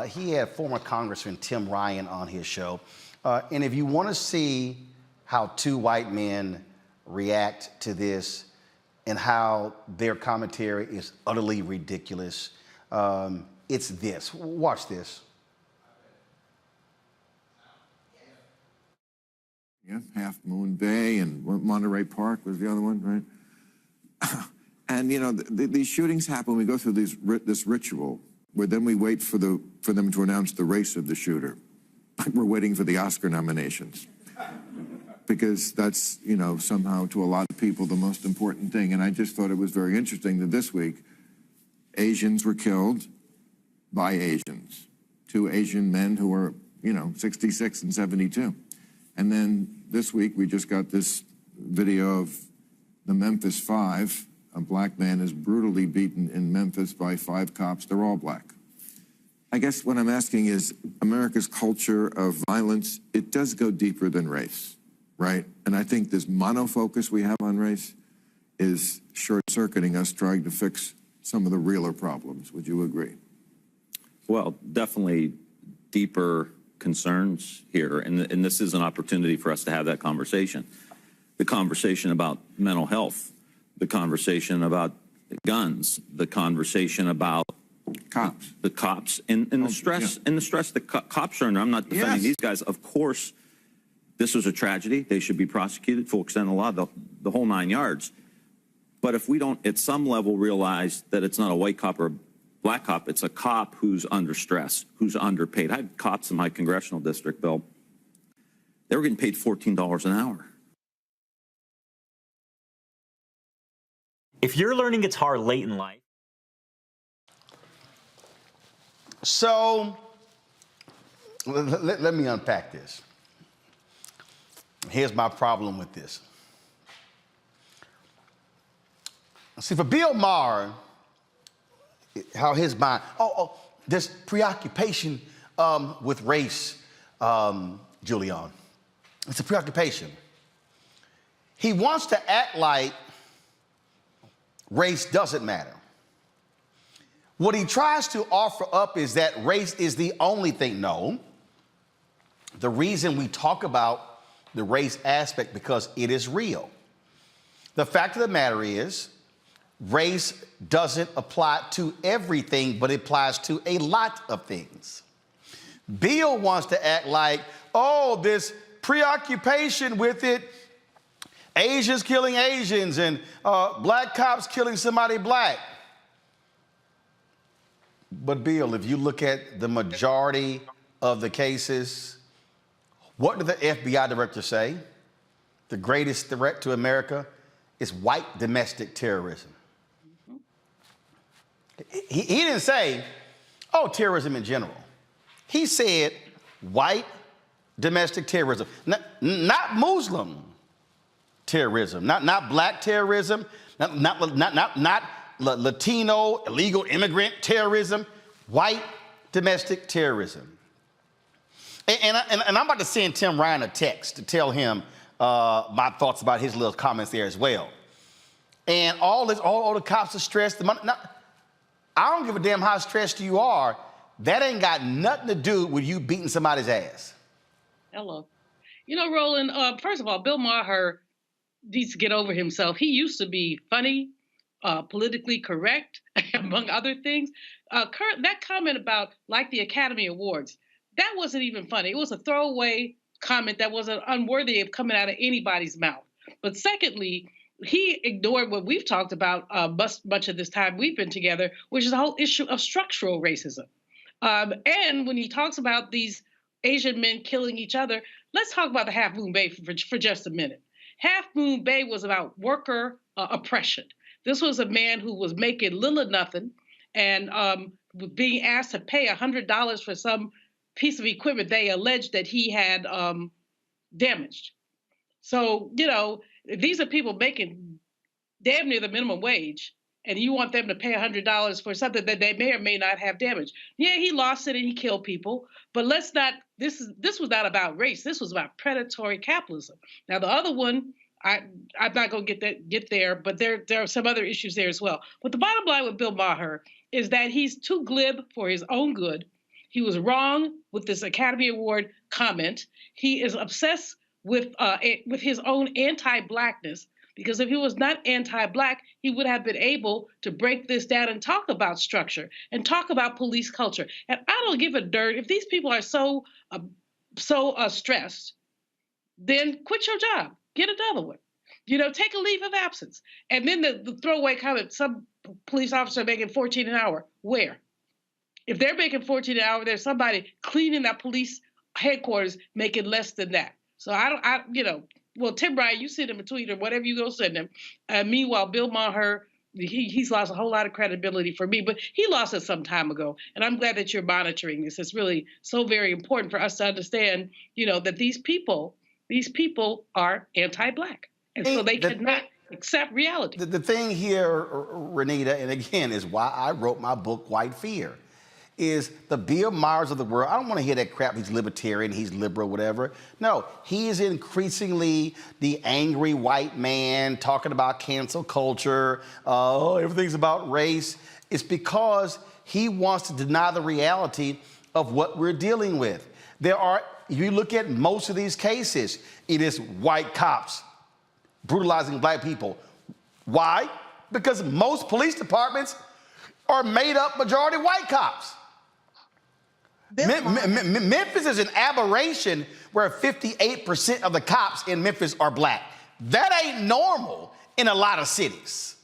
He had former Congressman Tim Ryan on his show. And if you want to see how two white men react to this and how their commentary is utterly ridiculous. It's this. Watch this. Yeah, Half Moon Bay and Monterey Park was the other one, right? And you know, these shootings happen. We go through this ritual where then we wait for them to announce the race of the shooter. Like we're waiting for the Oscar nominations, because that's, you know, somehow to a lot of people the most important thing. And I just thought it was very interesting that this week Asians were killed by Asians, two Asian men who were, you know, 66 and 72. And then this week, we just got this video of the Memphis 5. A black man is brutally beaten in Memphis by 5 cops. They're all black. I guess what I'm asking is, America's culture of violence, it does go deeper than race, right? And I think this monofocus we have on race is short-circuiting us trying to fix some of the realer problems. Would you agree? Well, definitely deeper concerns here, and this is an opportunity for us to have that conversation. The conversation about mental health, the conversation about guns, the conversation about cops, the cops, and the stress, and the stress that cops are under. I'm not defending these guys. Of course, this was a tragedy. They should be prosecuted, full extent of the law, the whole 9 yards. But if we don't, at some level, realize that it's not a white cop or a black cop, it's a cop who's under stress, who's underpaid. I had cops in my congressional district, Bill. They were getting paid $14 an hour. If you're learning guitar late in life. So, let me unpack this. Here's my problem with this. See, for Bill Maher, how his mind, this preoccupation with race, Julian. It's a preoccupation. He wants to act like race doesn't matter. What he tries to offer up is that race is the only thing. No. The reason we talk about the race aspect, because it is real. The fact of the matter is, race doesn't apply to everything, but it applies to a lot of things. Bill wants to act like, oh, this preoccupation with it, Asians killing Asians and black cops killing somebody black. But Bill, if you look at the majority of the cases, what did the FBI director say? The greatest threat to America is white domestic terrorism. He didn't say, oh, terrorism in general. He said white domestic terrorism, not Muslim terrorism, not black terrorism, not Latino illegal immigrant terrorism, white domestic terrorism. And I'm about to send Tim Ryan a text to tell him my thoughts about his little comments there as well. And all the cops are stressed. I don't give a damn how stressed you are. That ain't got nothing to do with you beating somebody's ass. Hello. You know, Roland, first of all, Bill Maher needs to get over himself. He used to be funny, politically correct, among other things. That comment about, like, the Academy Awards, that wasn't even funny. It was a throwaway comment that wasn't unworthy of coming out of anybody's mouth. But secondly, he ignored what we've talked about much of this time we've been together, which is the whole issue of structural racism. And when he talks about these Asian men killing each other, let's talk about the Half Moon Bay for just a minute. Half Moon Bay was about worker oppression. This was a man who was making little or nothing and being asked to pay $100 for some piece of equipment they alleged that he had damaged. So, you know, these are people making damn near the minimum wage, and you want them to pay $100 for something that they may or may not have damaged. Yeah, he lost it and he killed people, but let's not, this was not about race. This was about predatory capitalism. Now, the other one, I'm not going to get there, but there are some other issues there as well. But the bottom line with Bill Maher is that he's too glib for his own good. He was wrong with this Academy Award comment. He is obsessed with his own anti-Blackness. Because if he was not anti-Black, he would have been able to break this down and talk about structure and talk about police culture. And I don't give a dirt if these people are so stressed. Then quit your job, get another one. Take a leave of absence. And then the throwaway comment: some police officer making $14 an hour. Where? If they're making $14 an hour, there's somebody cleaning that police headquarters making less than that. So well, Tim Bryant, you send him a tweet or whatever you go send him. Meanwhile, Bill Maher, he's lost a whole lot of credibility for me, but he lost it some time ago. And I'm glad that you're monitoring this. It's really so very important for us to understand, that these people are anti-Black. And so they cannot accept reality. The thing here, Renita, and again, is why I wrote my book, White Fear, is the Bill Mahers of the world. I don't want to hear that crap. He's libertarian, he's liberal, whatever. No, he is increasingly the angry white man talking about cancel culture. Everything's about race. It's because he wants to deny the reality of what we're dealing with. You look at most of these cases, it is white cops brutalizing Black people. Why? Because most police departments are made up majority white cops. Memphis is an aberration where 58% of the cops in Memphis are Black. That ain't normal in a lot of cities.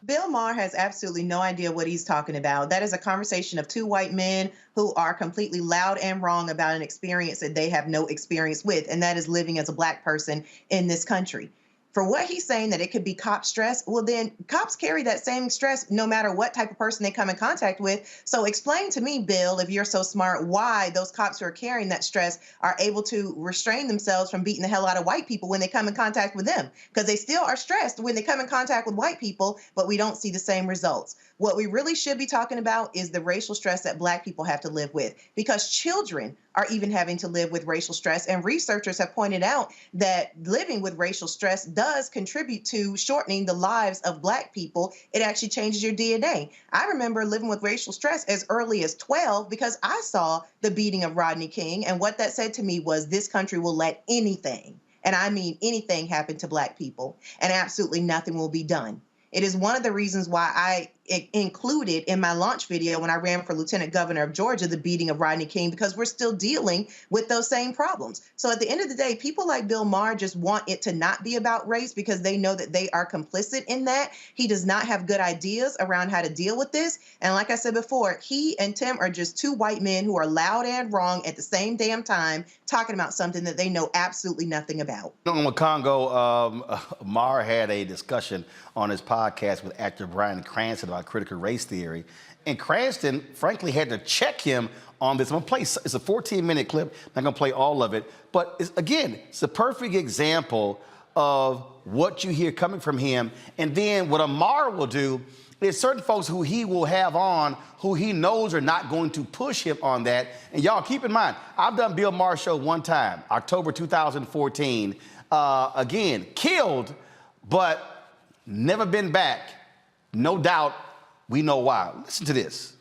Bill Maher has absolutely no idea what he's talking about. That is a conversation of two white men who are completely loud and wrong about an experience that they have no experience with, and that is living as a Black person in this country. For what he's saying, that it could be cop stress, well, then cops carry that same stress no matter what type of person they come in contact with. So explain to me, Bill, if you're so smart, why those cops who are carrying that stress are able to restrain themselves from beating the hell out of white people when they come in contact with them. Because they still are stressed when they come in contact with white people, but we don't see the same results. What we really should be talking about is the racial stress that Black people have to live with, because children are even having to live with racial stress. And researchers have pointed out that living with racial stress does contribute to shortening the lives of Black people. It actually changes your DNA. I remember living with racial stress as early as 12 because I saw the beating of Rodney King. And what that said to me was, this country will let anything, and I mean anything, happen to Black people, and absolutely nothing will be done. It is one of the reasons why I included in my launch video when I ran for Lieutenant Governor of Georgia the beating of Rodney King, because we're still dealing with those same problems. So at the end of the day, people like Bill Maher just want it to not be about race because they know that they are complicit in that. He does not have good ideas around how to deal with this. And like I said before, he and Tim are just two white men who are loud and wrong at the same damn time, talking about something that they know absolutely nothing about. On Congo, Maher had a discussion on his podcast with actor Bryan Cranston about critical race theory. And Cranston, frankly, had to check him on this. I'm gonna play, it's a 14-minute clip. I'm not gonna play all of it. But it's a perfect example of what you hear coming from him. And then what Maher will do is certain folks who he will have on who he knows are not going to push him on that. And y'all keep in mind, I've done Bill Maher's show one time, October 2014. Again, killed, but never been back. No doubt, we know why. Listen to this.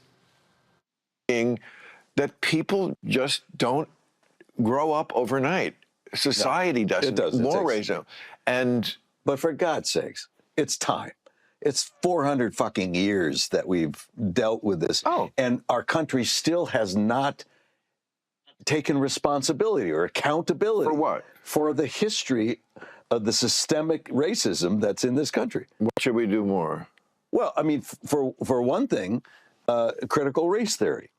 That people just don't grow up overnight. Society doesn't. It does. More racism. But for God's sakes, it's time. It's 400 fucking years that we've dealt with this. And our country still has not taken responsibility or accountability. For what? For the history of the systemic racism that's in this country. What should we do more? Well, I mean, for one thing, critical race theory,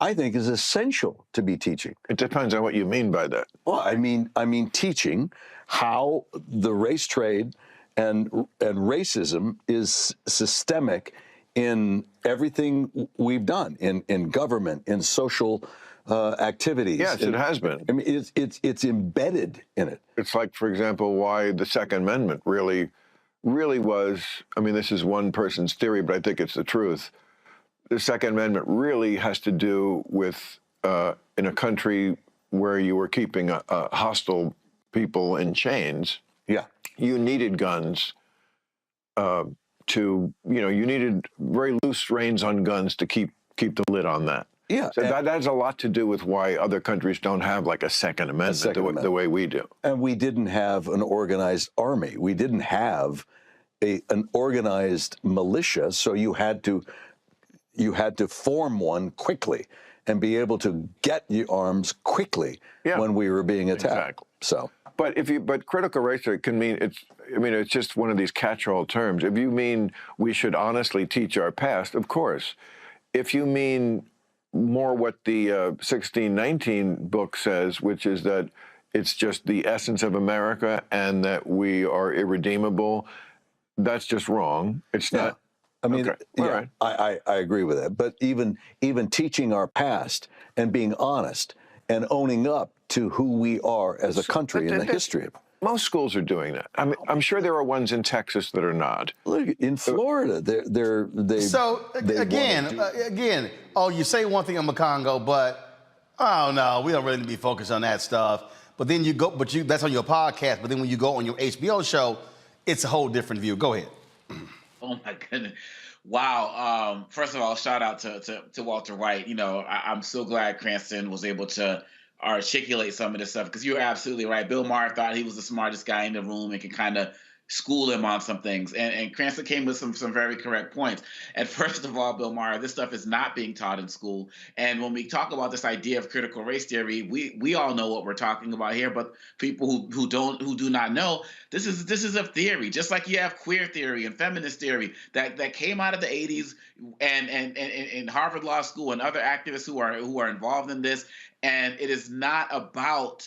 I think, is essential to be teaching. It depends on what you mean by that. Well, I mean teaching how the race trade and racism is systemic in everything we've done, in government, in social activities. Yes, it has been. I mean, it's embedded in it. It's like, for example, why the Second Amendment really was, I mean, this is one person's theory, but I think it's the truth. The Second Amendment really has to do with, in a country where you were keeping hostile people in chains, you needed guns you needed very loose reins on guns to keep the lid on that. Yeah. So that has a lot to do with why other countries don't have like a Second Amendment, the way we do. And we didn't have an organized army. We didn't have an organized militia, so you had to form one quickly and be able to get your arms quickly when we were being attacked. Exactly. So, but critical race theory can mean it's just one of these catch-all terms. If you mean we should honestly teach our past, of course. If you mean more what the 1619 book says, which is that it's just the essence of America and that we are irredeemable, that's just wrong. It's not. I mean, okay. I agree with that. But even teaching our past and being honest and owning up to who we are as a country in the history of it. Most schools are doing that. I mean, I'm sure there are ones in Texas that are not. Look, in Florida, they. So again, you say one thing on McCongo, but oh no, we don't really need to be focused on that stuff. But then you go, that's on your podcast. But then when you go on your HBO show, it's a whole different view. Go ahead. Oh my goodness. Wow. First of all, shout out to Walter White. You know, I'm so glad Cranston was able to articulate some of this stuff, because you're absolutely right. Bill Maher thought he was the smartest guy in the room and could kind of school him on some things. And Cranston came with some very correct points. And first of all, Bill Maher, this stuff is not being taught in school. And when we talk about this idea of critical race theory, we all know what we're talking about here, but people who do not know, this is a theory, just like you have queer theory and feminist theory that came out of the 80s and Harvard Law School and other activists who are involved in this. And it is not about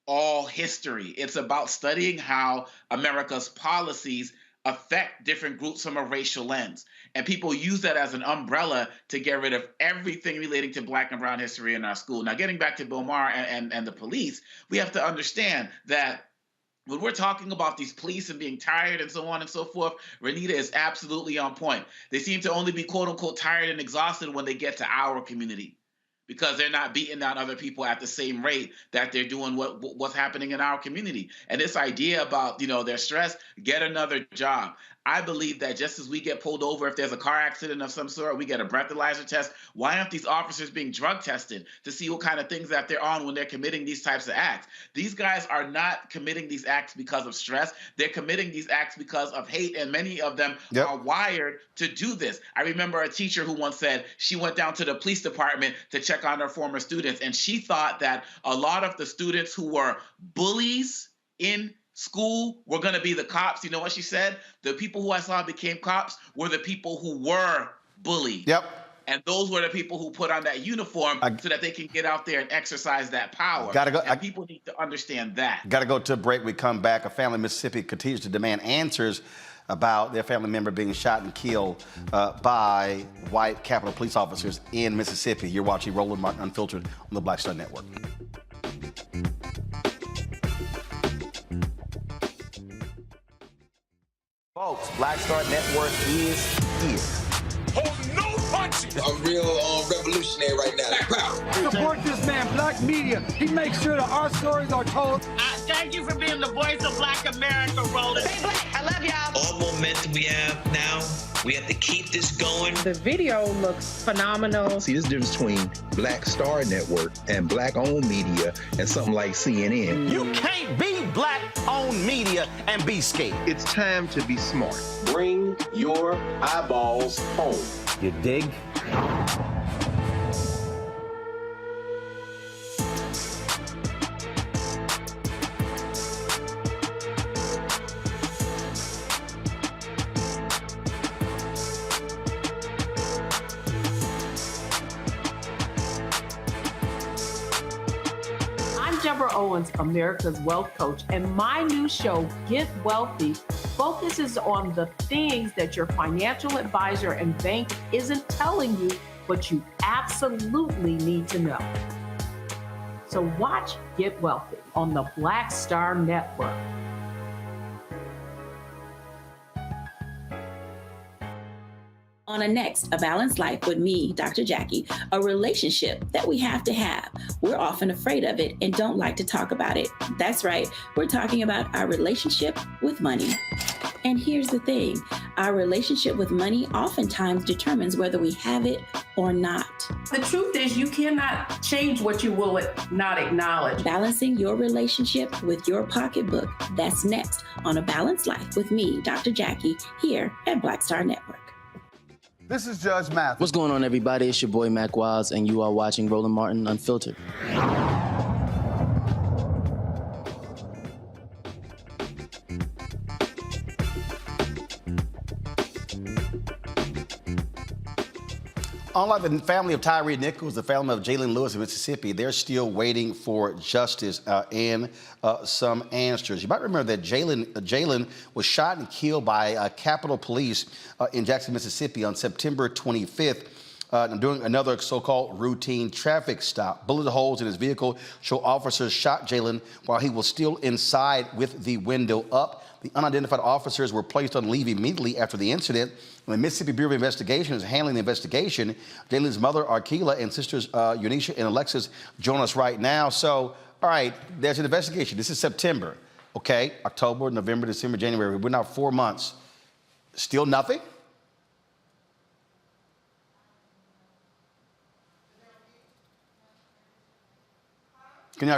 all history. It's about studying how America's policies affect different groups from a racial lens. And people use that as an umbrella to get rid of everything relating to Black and brown history in our school. Now, getting back to Bill Maher and the police, we have to understand that when we're talking about these police and being tired and so on and so forth, Renita is absolutely on point. They seem to only be quote unquote tired and exhausted when they get to our community, because they're not beating down other people at the same rate that they're doing what's happening in our community. And this idea about, they're stressed, get another job. I believe that just as we get pulled over, if there's a car accident of some sort, we get a breathalyzer test, why aren't these officers being drug tested to see what kind of things that they're on when they're committing these types of acts? These guys are not committing these acts because of stress. They're committing these acts because of hate, and many of them are wired to do this. I remember a teacher who once said she went down to the police department to check on her former students, and she thought that a lot of the students who were bullies in school were going to be the cops. You know what she said? The people who I saw became cops were the people who were bullied. Yep. And those were the people who put on that uniform so that they can get out there and exercise that power. Gotta go. And people need to understand that. Got to go to a break. We come back. A family in Mississippi continues to demand answers about their family member being shot and killed by white Capitol police officers in Mississippi. You're watching Roland Martin Unfiltered on the Black Star Network. Folks, Black Star Network is here. Hold no punches. I'm real revolutionary right now. Support this man, Black Media. He makes sure that our stories are told. Thank you for being the voice of Black America, Roland. Stay black. I love y'all. All momentum we have now, we have to keep this going. The video looks phenomenal. See, this difference between Black Star Network and Black-owned media and something like CNN. You can't be Black-owned media and be scared. It's time to be smart. Bring your eyeballs home. You dig? Deborah Owens, America's Wealth Coach, and my new show, Get Wealthy, focuses on the things that your financial advisor and bank isn't telling you, but you absolutely need to know. So watch Get Wealthy on the Black Star Network. On a next, A Balanced Life with me, Dr. Jackie, a relationship that we have to have. We're often afraid of it and don't like to talk about it. That's right, we're talking about our relationship with money. And here's the thing, Our relationship with money oftentimes determines whether we have it or not. The truth is, you cannot change what you will not acknowledge. Balancing your relationship with your pocketbook. That's next on A Balanced Life with me, Dr. Jackie, here at Black Star Network. This is Judge Mathis. What's going on, everybody? It's your boy, Mac Wiles, and you are watching Roland Martin Unfiltered. Unlike the family of Tyre Nichols, the family of Jalen Lewis in Mississippi, they're still waiting for justice and some answers. You might remember that Jaylen was shot and killed by Capitol Police in Jackson, Mississippi on September 25th. During another so-called routine traffic stop. Bullet holes in his vehicle show officers shot Jaylen while he was still inside with the window up. The unidentified officers were placed on leave immediately after the incident. The Mississippi Bureau of Investigation is handling the investigation. Jaylen's mother, Arkila, and sisters Unisha and Alexis join us right now. So, all right, there's an investigation. This is September, okay? October, November, December, January. We're now 4 months. Still nothing? Can you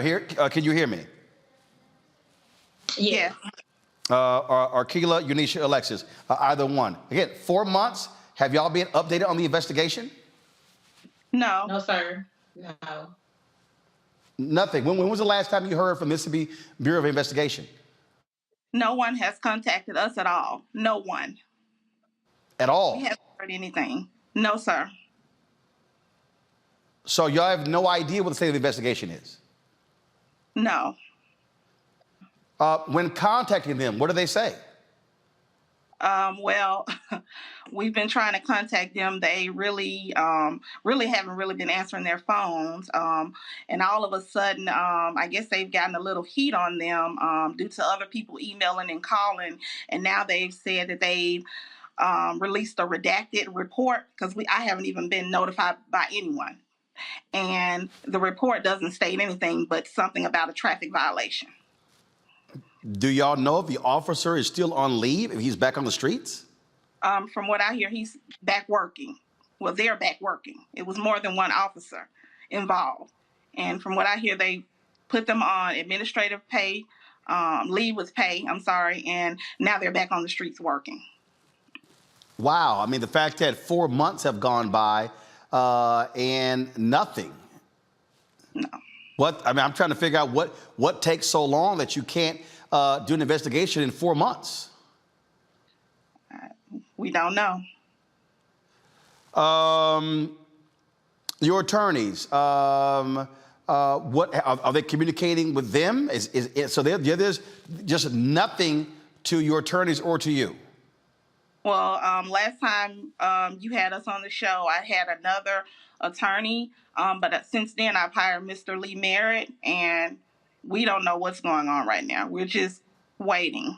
hear me? Yeah. Arkila, Unisha, Alexis, either one. Again, 4 months. Have y'all been updated on the investigation? No. No, sir. No. Nothing. When was the last time you heard from Mississippi Bureau of Investigation? No one has contacted us at all. No one. At all? We haven't heard anything. No, sir. So y'all have no idea what the state of the investigation is? No. When contacting them, what do they say? Well, we've been trying to contact them. They really haven't been answering their phones. And all of a sudden, I guess they've gotten a little heat on them due to other people emailing and calling. And now they've said that they've released a redacted report because I haven't even been notified by anyone. And the report doesn't state anything but something about a traffic violation. Do y'all know if the officer is still on leave, if he's back on the streets? From what I hear, he's back working. Well, they're back working. It was more than one officer involved. And from what I hear, they put them on administrative pay, leave with pay, and now they're back on the streets working. Wow. I mean, the fact that 4 months have gone by and nothing. No. I'm trying to figure out what takes so long that you can't do an investigation in 4 months. We don't know. Your attorneys, what are they communicating with them? So there's just nothing to your attorneys or to you? Well, last time you had us on the show, I had another attorney, but since then I've hired Mr. Lee Merritt, and we don't know what's going on right now. We're just waiting.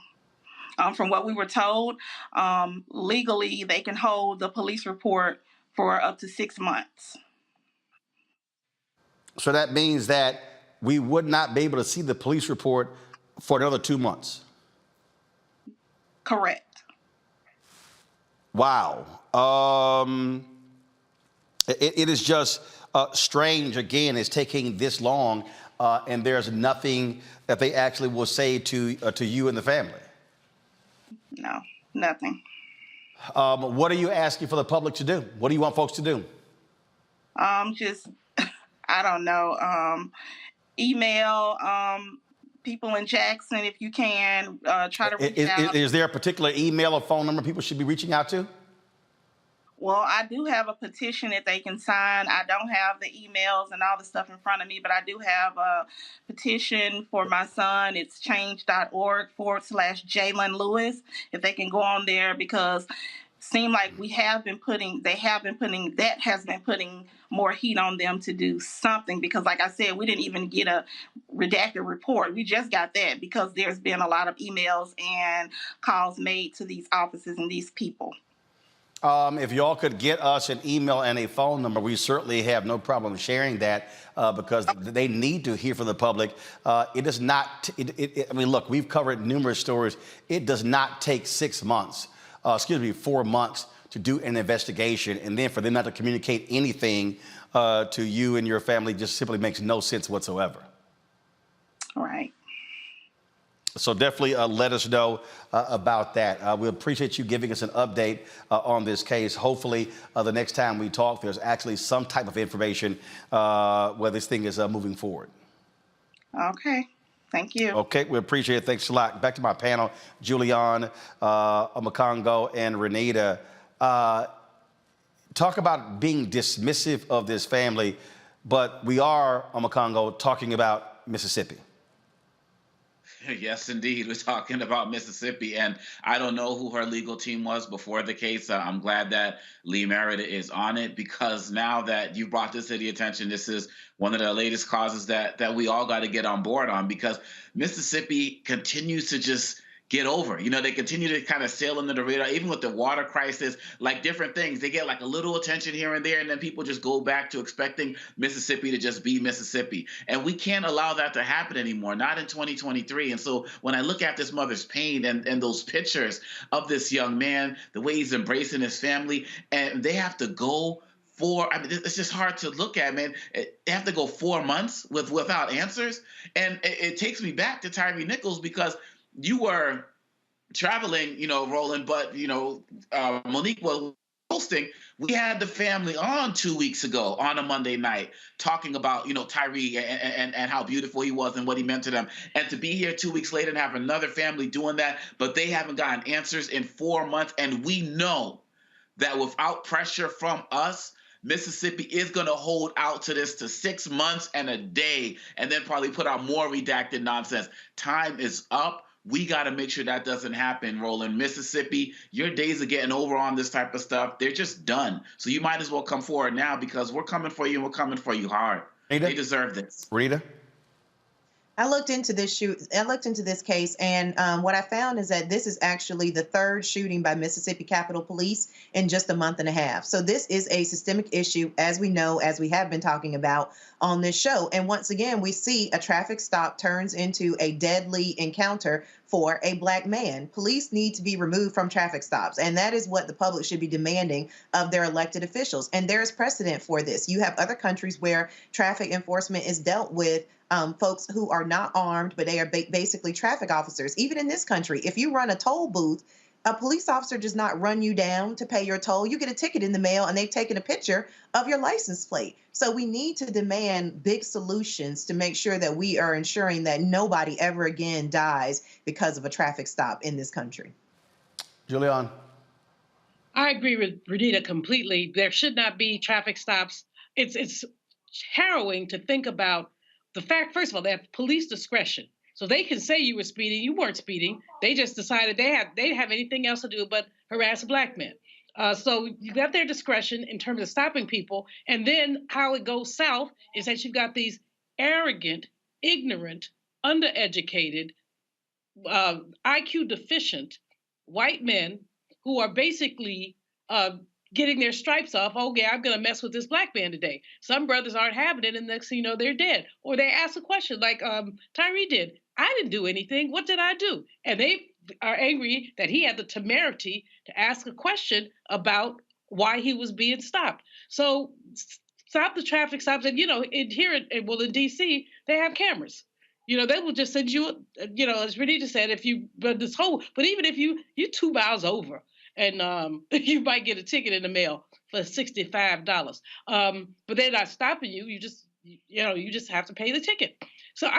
From what we were told, legally they can hold the police report for up to 6 months. So that means that we would not be able to see the police report for another 2 months? Correct. Wow. It is just strange, again, it's taking this long, and there's nothing that they actually will say to you and the family. No, nothing. What are you asking for the public to do? What do you want folks to do? Just, I don't know, email people in Jackson if you can, try to reach out. Is there a particular email or phone number people should be reaching out to? Well, I do have a petition that they can sign. I don't have the emails and all the stuff in front of me, but I do have a petition for my son. It's change.org/Jalen Lewis. If they can go on there, because it seems like that has been putting more heat on them to do something. Because like I said, we didn't even get a redacted report. We just got that because there's been a lot of emails and calls made to these offices and these people. If y'all could get us an email and a phone number, we certainly have no problem sharing that because they need to hear from the public. It does not, I mean, look, we've covered numerous stories. It does not take 6 months 4 months to do an investigation, and then for them not to communicate anything to you and your family just simply makes no sense whatsoever. All right. So definitely let us know about that. We appreciate you giving us an update on this case. Hopefully the next time we talk, there's actually some type of information where this thing is moving forward. Okay. Thank you. Okay, we appreciate it. Thanks a lot. Back to my panel, Julian, Omakongo, and Renita. Talk about being dismissive of this family, but we are, Omakongo, talking about Mississippi. Yes, indeed. We're talking about Mississippi, and I don't know who her legal team was before the case. I'm glad that Lee Merida is on it, because now that you brought this to the attention, this is one of the latest causes that we all got to get on board on, because Mississippi continues to just get over. You know, they continue to kind of sail under the radar, even with the water crisis, like different things. They get like a little attention here and there, and then people just go back to expecting Mississippi to just be Mississippi. And we can't allow that to happen anymore, not in 2023. And so when I look at this mother's pain and those pictures of this young man, the way he's embracing his family, and they have to go it's just hard to look at, man. They have to go 4 months without answers. And it takes me back to Tyre Nichols, because you were traveling, you know, Roland, but, you know, Monique was hosting. We had the family on 2 weeks ago on a Monday night talking about, you know, Tyre and how beautiful he was and what he meant to them. And to be here 2 weeks later and have another family doing that, but they haven't gotten answers in 4 months. And we know that without pressure from us, Mississippi is going to hold out to this to 6 months and a day, and then probably put out more redacted nonsense. Time is up. We got to make sure that doesn't happen, Roland. Mississippi, your days of getting over on this type of stuff, they're just done. So you might as well come forward now, because we're coming for you, and we're coming for you hard. Rita? They deserve this. Rita? I looked into this case, and what I found is that this is actually the third shooting by Mississippi Capitol Police in just a month and a half. So this is a systemic issue, as we know, as we have been talking about on this show. And once again, we see a traffic stop turns into a deadly encounter for a Black man. Police need to be removed from traffic stops, and that is what the public should be demanding of their elected officials. And there is precedent for this. You have other countries where traffic enforcement is dealt with folks who are not armed, but they are basically traffic officers. Even in this country, if you run a toll booth, a police officer does not run you down to pay your toll. You get a ticket in the mail, and they've taken a picture of your license plate. So we need to demand big solutions to make sure that we are ensuring that nobody ever again dies because of a traffic stop in this country. Julian? I agree with Renita completely. There should not be traffic stops. It's harrowing to think about the fact, first of all, they have police discretion. So they can say you were speeding, you weren't speeding. They just decided they didn't have anything else to do but harass a Black man. So you got their discretion in terms of stopping people. And then how it goes south is that you've got these arrogant, ignorant, undereducated, IQ deficient white men who are basically getting their stripes off. Oh, yeah, I'm going to mess with this Black man today. Some brothers aren't having it, and next thing you know, they're dead. Or they ask a question like Tyre did. I didn't do anything. What did I do? And they are angry that he had the temerity to ask a question about why he was being stopped. So stop the traffic stops. And, you know, in D.C., they have cameras. You know, they will just send you, you know, as Renita said, but even if you're 2 miles over, and you might get a ticket in the mail for $65. But they're not stopping you. You just have to pay the ticket. So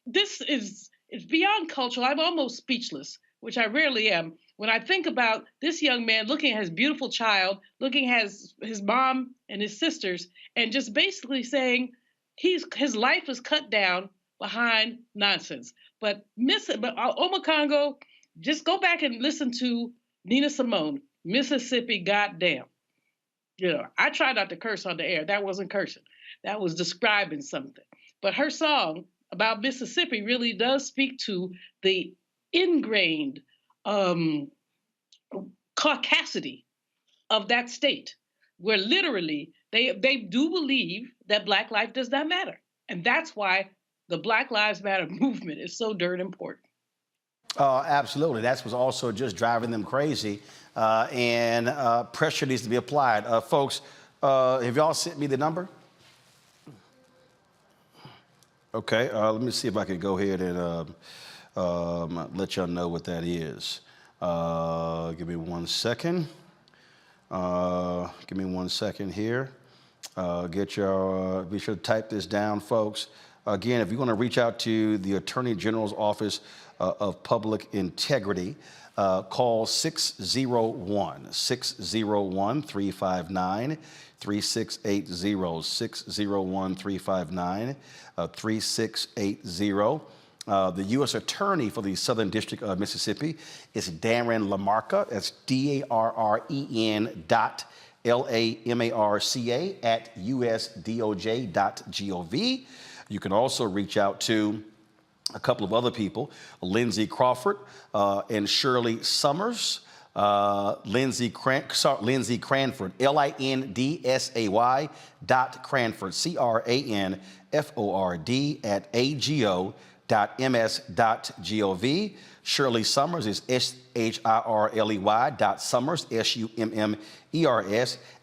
it's beyond cultural. I'm almost speechless, which I rarely am, when I think about this young man looking at his beautiful child, looking at his mom and his sisters, and just basically saying his life is cut down behind nonsense. But Omakongo, just go back and listen to Nina Simone, Mississippi, goddamn. You know, I try not to curse on the air. That wasn't cursing. That was describing something. But her song about Mississippi really does speak to the ingrained caucasity of that state, where literally they do believe that Black life does not matter. And that's why the Black Lives Matter movement is so darn important. Absolutely. That was also just driving them crazy, and pressure needs to be applied. Folks, have y'all sent me the number? Okay, let me see if I can go ahead and let y'all know what that is. Give me 1 second. Give me 1 second here. Get your, be sure to type this down, folks. Again, if you want to reach out to the Attorney General's Office of Public Integrity, call 601-359-3680, 601-359-3680. The U.S. Attorney for the Southern District of Mississippi is Darren Lamarca. That's DARREN.LAMARCA at usdoj.gov. You can also reach out to a couple of other people, Lindsay Crawford and Shirley Summers. Lindsay Cranford, LINDSAY.Cranford, CRANFORD at AGO.ms.gov. Shirley Summers is SHIRLEY.Summers, SUMMERS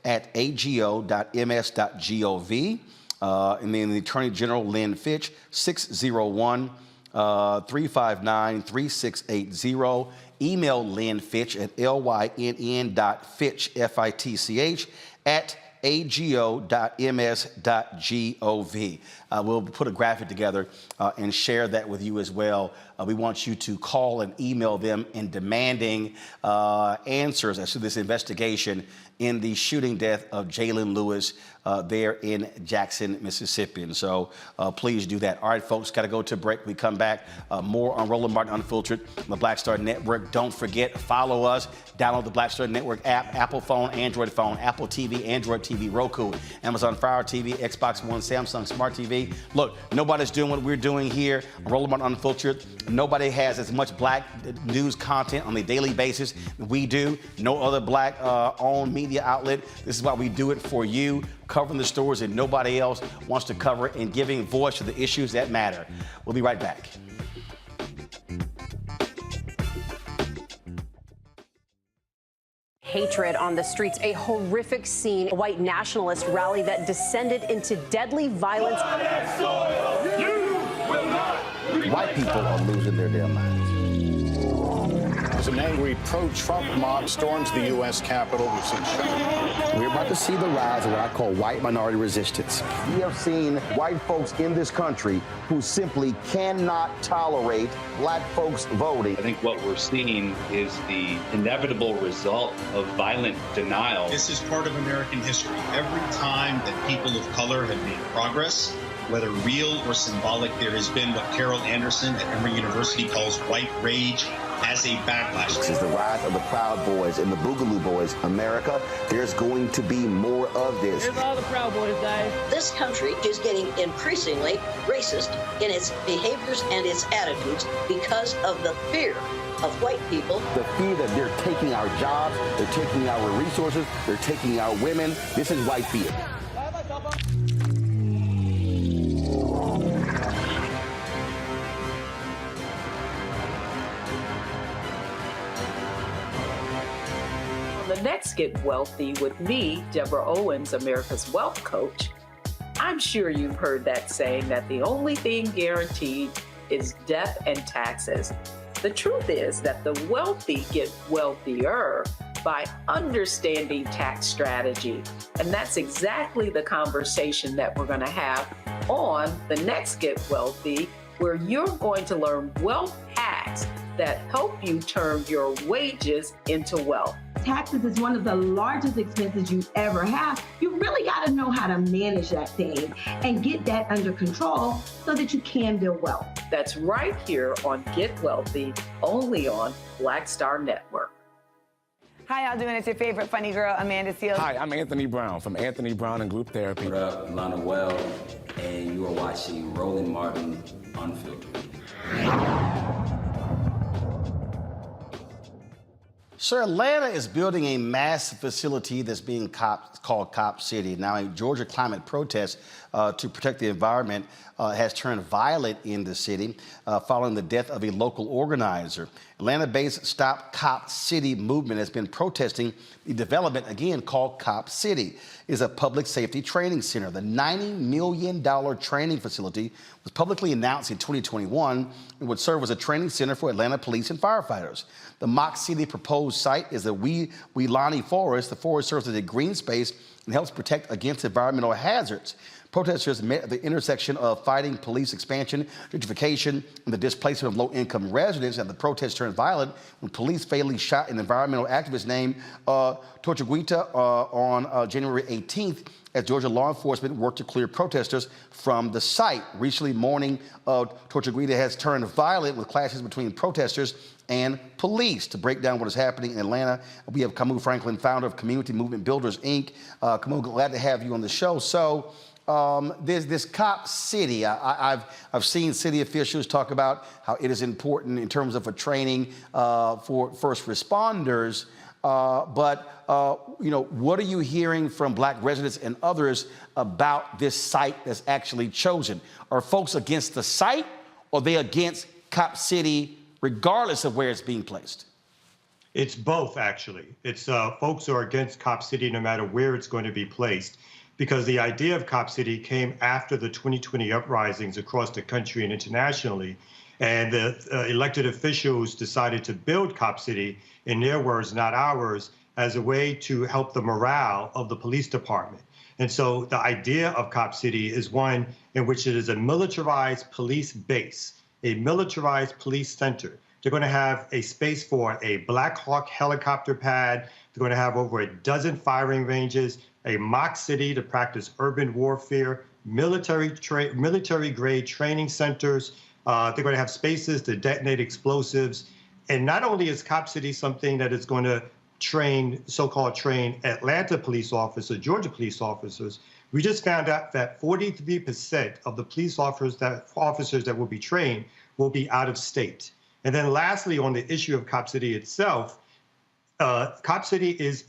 at AGO.ms.gov. And then the Attorney General, Lynn Fitch, 601-359-3680. Email Lynn Fitch at lynn.fitch, FITCH, at ago.ms.gov. We'll put a graphic together and share that with you as well. We want you to call and email them in demanding answers as to this investigation in the shooting death of Jalen Lewis there in Jackson, Mississippi. And so please do that. All right, folks, got to go to a break. We come back. More on Roland Martin Unfiltered on the Black Star Network. Don't forget, follow us. Download the Black Star Network app, Apple phone, Android phone, Apple TV, Android TV, Roku, Amazon Fire TV, Xbox One, Samsung Smart TV. Look, nobody's doing what we're doing here on Roland Martin Unfiltered. Nobody has as much black news content on a daily basis we do. No other black-owned media outlet. This is why we do it for you, covering the stories that nobody else wants to cover and giving voice to the issues that matter. We'll be right back. Hatred on the streets, a horrific scene, a white nationalist rally that descended into deadly violence. White people are losing their damn minds. As an angry pro-Trump mob storms the U.S. Capitol, we've seen shooting. We're about to see the rise of what I call white minority resistance. We have seen white folks in this country who simply cannot tolerate black folks voting. I think what we're seeing is the inevitable result of violent denial. This is part of American history. Every time that people of color have made progress, whether real or symbolic, there has been what Carol Anderson at Emory University calls white rage as a backlash. This is the rise of the Proud Boys and the Boogaloo Boys. America, there's going to be more of this. Here's all the Proud Boys, guys. This country is getting increasingly racist in its behaviors and its attitudes because of the fear of white people. The fear that they're taking our jobs, they're taking our resources, they're taking our women. This is white fear. The next Get Wealthy with me, Deborah Owens, America's Wealth Coach. I'm sure you've heard that saying that the only thing guaranteed is death and taxes. The truth is that the wealthy get wealthier by understanding tax strategy. And that's exactly the conversation that we're going to have on the next Get Wealthy, where you're going to learn wealth hacks that help you turn your wages into wealth. Taxes is one of the largest expenses you ever have. You really got to know how to manage that thing and get that under control so that you can build wealth. That's right here on Get Wealthy, only on Black Star Network. Hi, y'all doing? It's your favorite funny girl, Amanda Seals. Hi, I'm Anthony Brown from Anthony Brown and Group Therapy. What up, Lana Well, and you are watching Roland Martin Unfiltered. Sir, Atlanta is building a massive facility that's being called Cop City. Now, a Georgia climate protest to protect the environment has turned violent in the city following the death of a local organizer. Atlanta-based Stop Cop City movement has been protesting the development, again, called Cop City. It is a public safety training center. The $90 million training facility was publicly announced in 2021 and would serve as a training center for Atlanta police and firefighters. The Mock City proposed site is the Weelani Forest. The forest serves as a green space and helps protect against environmental hazards. Protesters met at the intersection of fighting police expansion, gentrification, and the displacement of low-income residents, and the protest turned violent when police fatally shot an environmental activist named Tortuguita on January 18th as Georgia law enforcement worked to clear protesters from the site. Recently, mourning of Tortuguita has turned violent with clashes between protesters and police. To break down what is happening in Atlanta, we have Kamau Franklin, founder of Community Movement Builders, Inc. Kamau, glad to have you on the show. So, there's this Cop City. I've seen city officials talk about how it is important in terms of a training for first responders. You know, what are you hearing from Black residents and others about this site that's actually chosen? Are folks against the site, or are they against Cop City regardless of where it's being placed? It's both, actually. It's folks who are against Cop City no matter where it's going to be placed, because the idea of Cop City came after the 2020 uprisings across the country and internationally. And the elected officials decided to build Cop City, in their words, not ours, as a way to help the morale of the police department. And so the idea of Cop City is one in which it is a militarized police base, a militarized police center. They're going to have a space for a Black Hawk helicopter pad. They're going to have over a dozen firing ranges, a mock city to practice urban warfare, military-grade training centers. They're going to have spaces to detonate explosives. And not only is Cop City something that is going to train, so-called train Atlanta police officers, Georgia police officers, we just found out that 43% of the police officers that will be trained will be out of state. And then lastly, on the issue of Cop City itself, Cop City is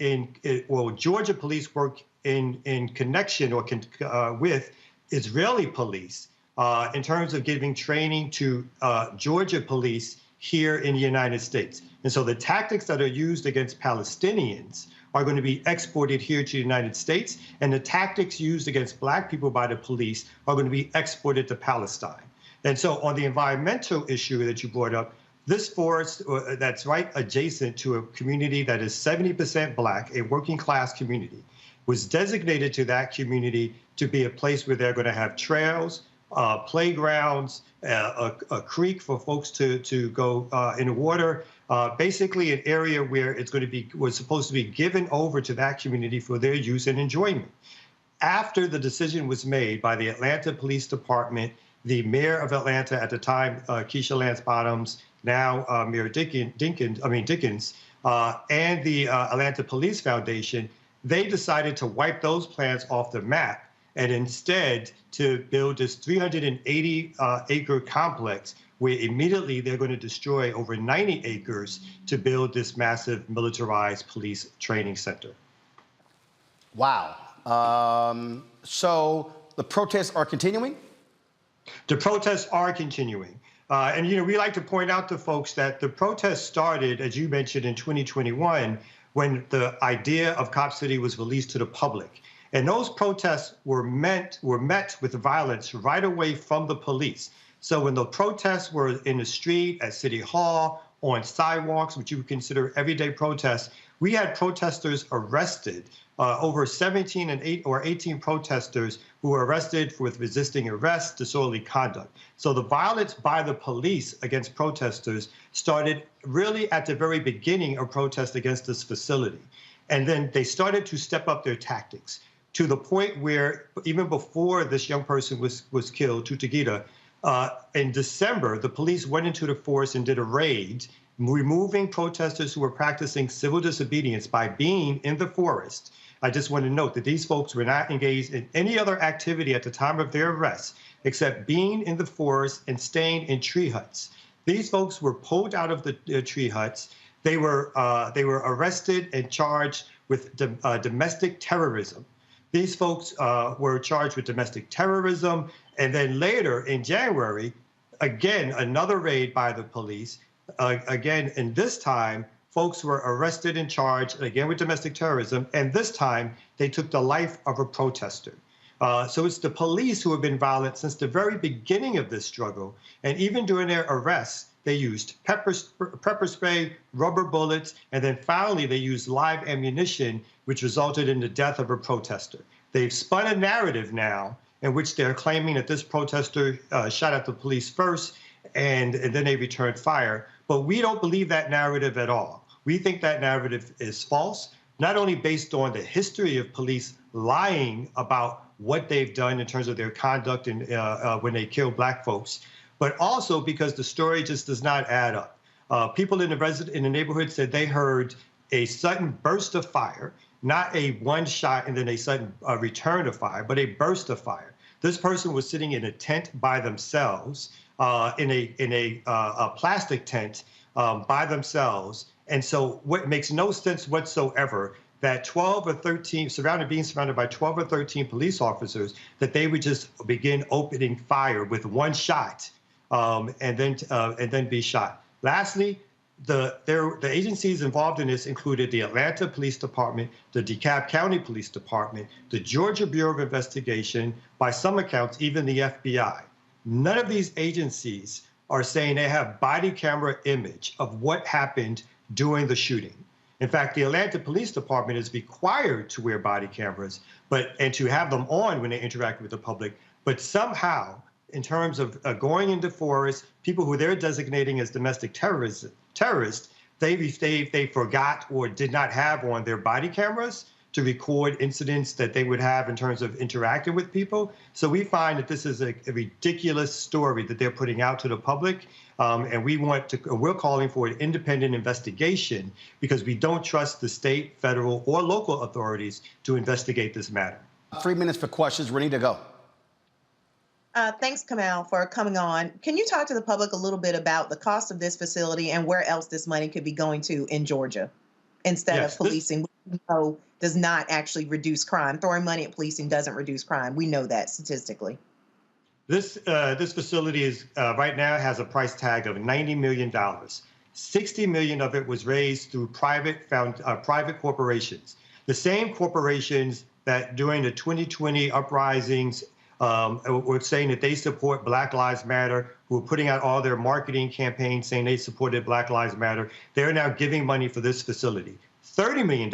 Georgia police work in connection or with Israeli police in terms of giving training to Georgia police here in the United States. And so the tactics that are used against Palestinians are going to be exported here to the United States, and the tactics used against Black people by the police are going to be exported to Palestine. And so on the environmental issue that you brought up, this forest that's right adjacent to a community that is 70% Black, a working class community, was designated to that community to be a place where they're going to have trails, playgrounds, a creek for folks to go in the water, basically an area where it's going to be, was supposed to be given over to that community for their use and enjoyment. After the decision was made by the Atlanta Police Department, the mayor of Atlanta at the time, Keisha Lance Bottoms, now Mayor Dickens, and the Atlanta Police Foundation, they decided to wipe those plans off the map and instead to build this 380-acre complex where immediately they're going to destroy over 90 acres to build this massive militarized police training center. Wow. So the protests are continuing? The protests are continuing. And, you know, we like to point out to folks that the protests started, as you mentioned, in 2021, when the idea of Cop City was released to the public. And those protests were met with violence right away from the police. So when the protests were in the street, at City Hall, on sidewalks, which you would consider everyday protests, we had protesters arrested, over 17 and 18 protesters who were arrested with resisting arrest, disorderly conduct. So the violence by the police against protesters started really at the very beginning of protests against this facility. And then they started to step up their tactics to the point where even before this young person was killed, Tortuguita, in December, the police went into the forest and did a raid, removing protesters who were practicing civil disobedience by being in the forest. I just want to note that these folks were not engaged in any other activity at the time of their arrest, except being in the forest and staying in tree huts. These folks were pulled out of the tree huts. They were arrested and charged with domestic terrorism. These folks were charged with domestic terrorism, and then later in January, again, another raid by the police. Again, and this time, folks were arrested and charged, again, with domestic terrorism, and this time they took the life of a protester. So it's the police who have been violent since the very beginning of this struggle, and even during their arrests, they used pepper spray, rubber bullets, and then finally they used live ammunition, which resulted in the death of a protester. They've spun a narrative now in which they're claiming that this protester shot at the police first, and then they returned fire. But we don't believe that narrative at all. We think that narrative is false, not only based on the history of police lying about what they've done in terms of their conduct and when they kill Black folks, but also because the story just does not add up. People in the neighborhood said they heard a sudden burst of fire, not a one shot and then a sudden return of fire, but a burst of fire. This person was sitting in a tent by themselves, in a plastic tent by themselves. And so what makes no sense whatsoever that 12 or 13, being surrounded by 12 or 13 police officers, that they would just begin opening fire with one shot and then be shot. Lastly, the agencies involved in this included the Atlanta Police Department, the DeKalb County Police Department, the Georgia Bureau of Investigation, by some accounts, even the FBI. None of these agencies are saying they have body camera image of what happened during the shooting. In fact, the Atlanta Police Department is required to wear body cameras and to have them on when they interact with the public. But somehow, in terms of going into forests, people who they're designating as domestic terrorists, they forgot or did not have on their body cameras to record incidents that they would have in terms of interacting with people. So we find that this is a ridiculous story that they're putting out to the public. And we're calling for an independent investigation because we don't trust the state, federal, or local authorities to investigate this matter. 3 minutes for questions. Ready to go. Thanks, Kamau, for coming on. Can you talk to the public a little bit about the cost of this facility and where else this money could be going to in Georgia instead of policing, which we know does not actually reduce crime? Throwing money at policing doesn't reduce crime. We know that statistically. This facility is right now has a price tag of $90 million. $60 million of it was raised through private corporations. The same corporations that during the 2020 uprisings were saying that they support Black Lives Matter, who were putting out all their marketing campaigns saying they supported Black Lives Matter. They're now giving money for this facility. $30 million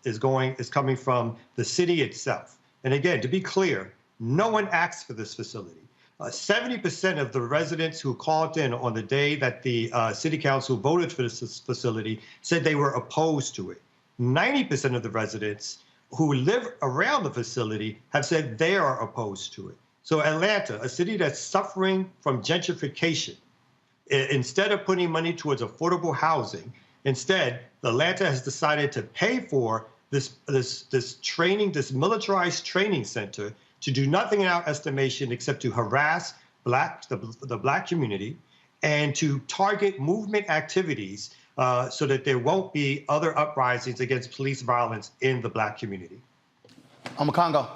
is coming from the city itself. And again, to be clear, no one asked for this facility. 70% of the residents who called in on the day that the city council voted for this facility said they were opposed to it. 90% of the residents who live around the facility have said they are opposed to it. So Atlanta, a city that's suffering from gentrification, instead of putting money towards affordable housing, instead, Atlanta has decided to pay for this militarized training center to do nothing in our estimation except to harass the Black community and to target movement activities so that there won't be other uprisings against police violence in the Black community. Congo.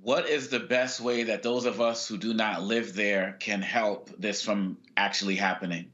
What is the best way that those of us who do not live there can help this from actually happening?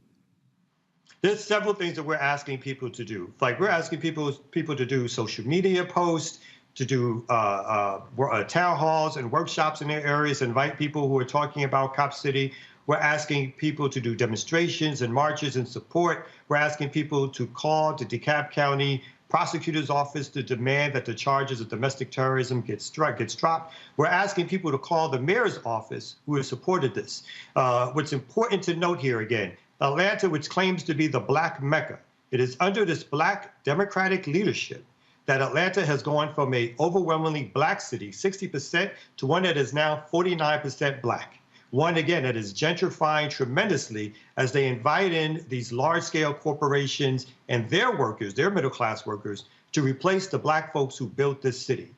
There's several things that we're asking people to do. Like we're asking people to do social media posts, to do town halls and workshops in their areas, invite people who are talking about Cop City. We're asking people to do demonstrations and marches in support. We're asking people to call the DeKalb County Prosecutor's Office to demand that the charges of domestic terrorism gets dropped. We're asking people to call the mayor's office who has supported this. What's important to note here again, Atlanta, which claims to be the Black Mecca, it is under this Black Democratic leadership that Atlanta has gone from an overwhelmingly Black city, 60%, to one that is now 49% Black. One, again, that is gentrifying tremendously as they invite in these large-scale corporations and their workers, their middle-class workers, to replace the Black folks who built this city.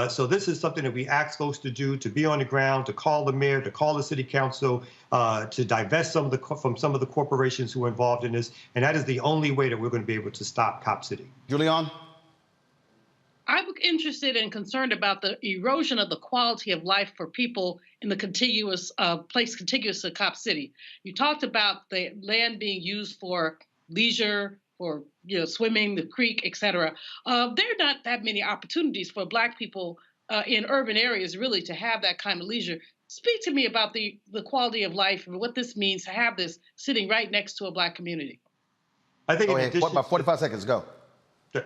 So this is something that we ask folks to do, to be on the ground, to call the mayor, to call the city council, to divest from some of the corporations who are involved in this. And that is the only way that we're going to be able to stop Cop City. Julian? I'm interested and concerned about the erosion of the quality of life for people in the contiguous place contiguous to Cop City. You talked about the land being used for leisure, for swimming, the creek, et cetera. There are not that many opportunities for Black people in urban areas really to have that kind of leisure. Speak to me about the quality of life and what this means to have this sitting right next to a Black community. I think about 45 seconds, go.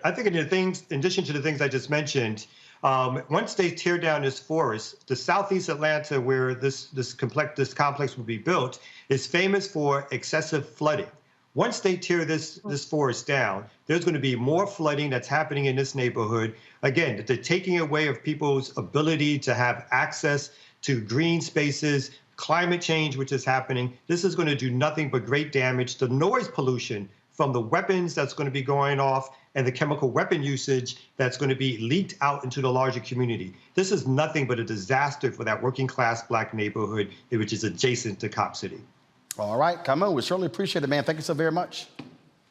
I think in addition to the things I just mentioned, once they tear down this forest, the Southeast Atlanta, where this complex will be built, is famous for excessive flooding. Once they tear this forest down, there's going to be more flooding that's happening in this neighborhood. Again, the taking away of people's ability to have access to green spaces, climate change, which is happening. This is going to do nothing but great damage. The noise pollution from the weapons that's going to be going off and the chemical weapon usage that's going to be leaked out into the larger community. This is nothing but a disaster for that working class Black neighborhood, which is adjacent to Cop City. All right, Kamau, we certainly appreciate it, man. Thank you so very much.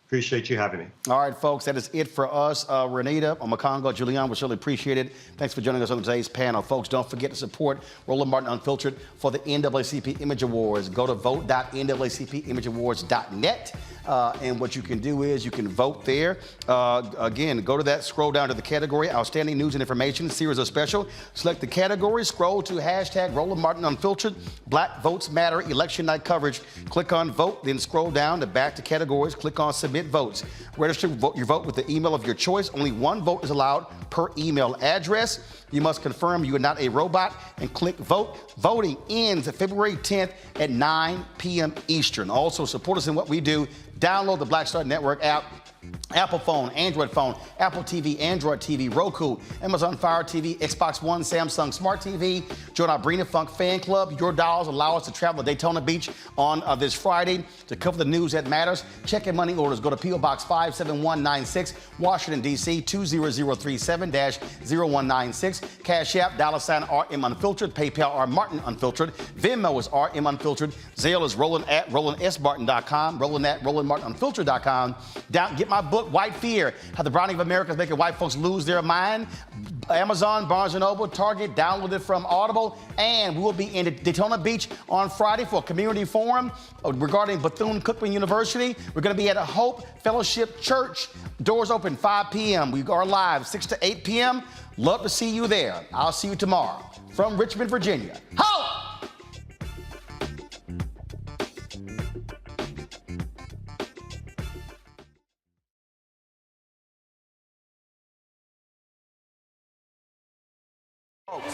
Appreciate you having me. All right, folks, that is it for us. Renita, Omakongo, Julian, we certainly appreciate it. Thanks for joining us on today's panel. Folks, don't forget to support Roland Martin Unfiltered for the NAACP Image Awards. Go to vote.naacpimageawards.net. And what you can do is you can vote there. Again, go to that, scroll down to the category, Outstanding News and Information, Series of Special. Select the category, scroll to hashtag Roland Martin Unfiltered, Black Votes Matter, Election Night Coverage. Click on Vote, then scroll down to back to categories, click on Submit Votes. Register your vote with the email of your choice. Only one vote is allowed per email address. You must confirm you are not a robot and click Vote. Voting ends February 10th at 9 p.m. Eastern. Also, support us in what we do. Download the Black Star Network app. Apple phone, Android phone, Apple TV, Android TV, Roku, Amazon Fire TV, Xbox One, Samsung Smart TV. Join our Brina Funk fan club. Your dollars allow us to travel to Daytona Beach on this Friday to cover the news that matters. Check and money orders. Go to P.O. Box 57196, Washington, D.C. 20037-0196. Cash App, $RM Unfiltered. PayPal, R Martin Unfiltered. Venmo is RM Unfiltered. Zelle is Roland at RolandSMartin.com. Roland at RolandMartinUnfiltered.com. Get my book, White Fear, How the Browning of America is Making White Folks Lose Their Mind. Amazon, Barnes & Noble, Target, download it from Audible. And we will be in Daytona Beach on Friday for a community forum regarding Bethune-Cookman University. We're going to be at a Hope Fellowship Church. Doors open 5 p.m. We are live 6 to 8 p.m. Love to see you there. I'll see you tomorrow. From Richmond, Virginia. Hope!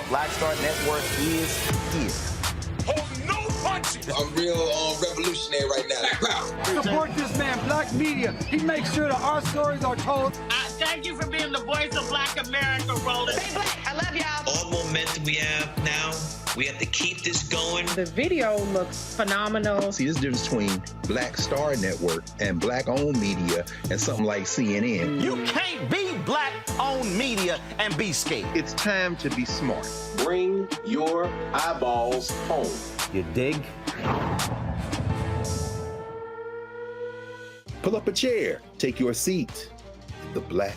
Black Star Network is here. Oh, no punches! I'm real revolutionary right now. Support this man, Black Media. He makes sure that our stories are told. Thank you for being the voice of Black America, Roland. Stay Black. I love y'all. All momentum we have now, we have to keep this going. The video looks phenomenal. See, there's a difference between Black Star Network and Black-owned media and something like CNN. You can't be Black-owned media and be scared. It's time to be smart. Bring your eyeballs home. You dig? Pull up a chair. Take your seat. The Black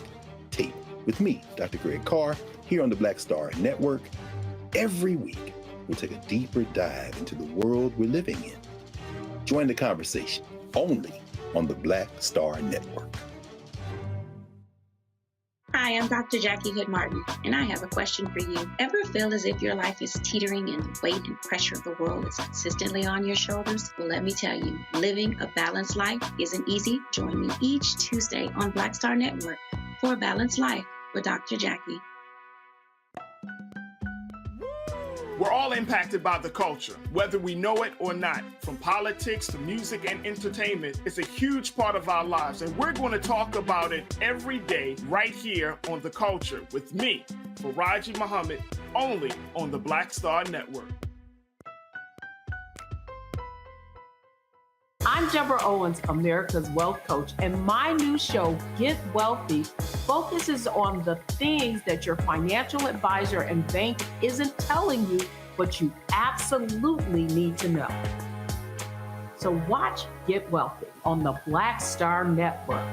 Table with me, Dr. Greg Carr, here on the Black Star Network. Every week, we'll take a deeper dive into the world we're living in. Join the conversation only on the Black Star Network. Hi, I'm Dr. Jackie Hood Martin, and I have a question for you. Ever feel as if your life is teetering and the weight and pressure of the world is consistently on your shoulders? Well, let me tell you, living a balanced life isn't easy. Join me each Tuesday on Black Star Network for A Balanced Life with Dr. Jackie. We're all impacted by the culture, whether we know it or not. From politics to music and entertainment, it's a huge part of our lives, and we're going to talk about it every day right here on The Culture with me, Faraji Muhammad, only on the Black Star Network. I I'm Deborah Owens, America's Wealth Coach, and my new show, Get Wealthy, focuses on the things that your financial advisor and bank isn't telling you, but you absolutely need to know. So watch Get Wealthy on the Black Star Network.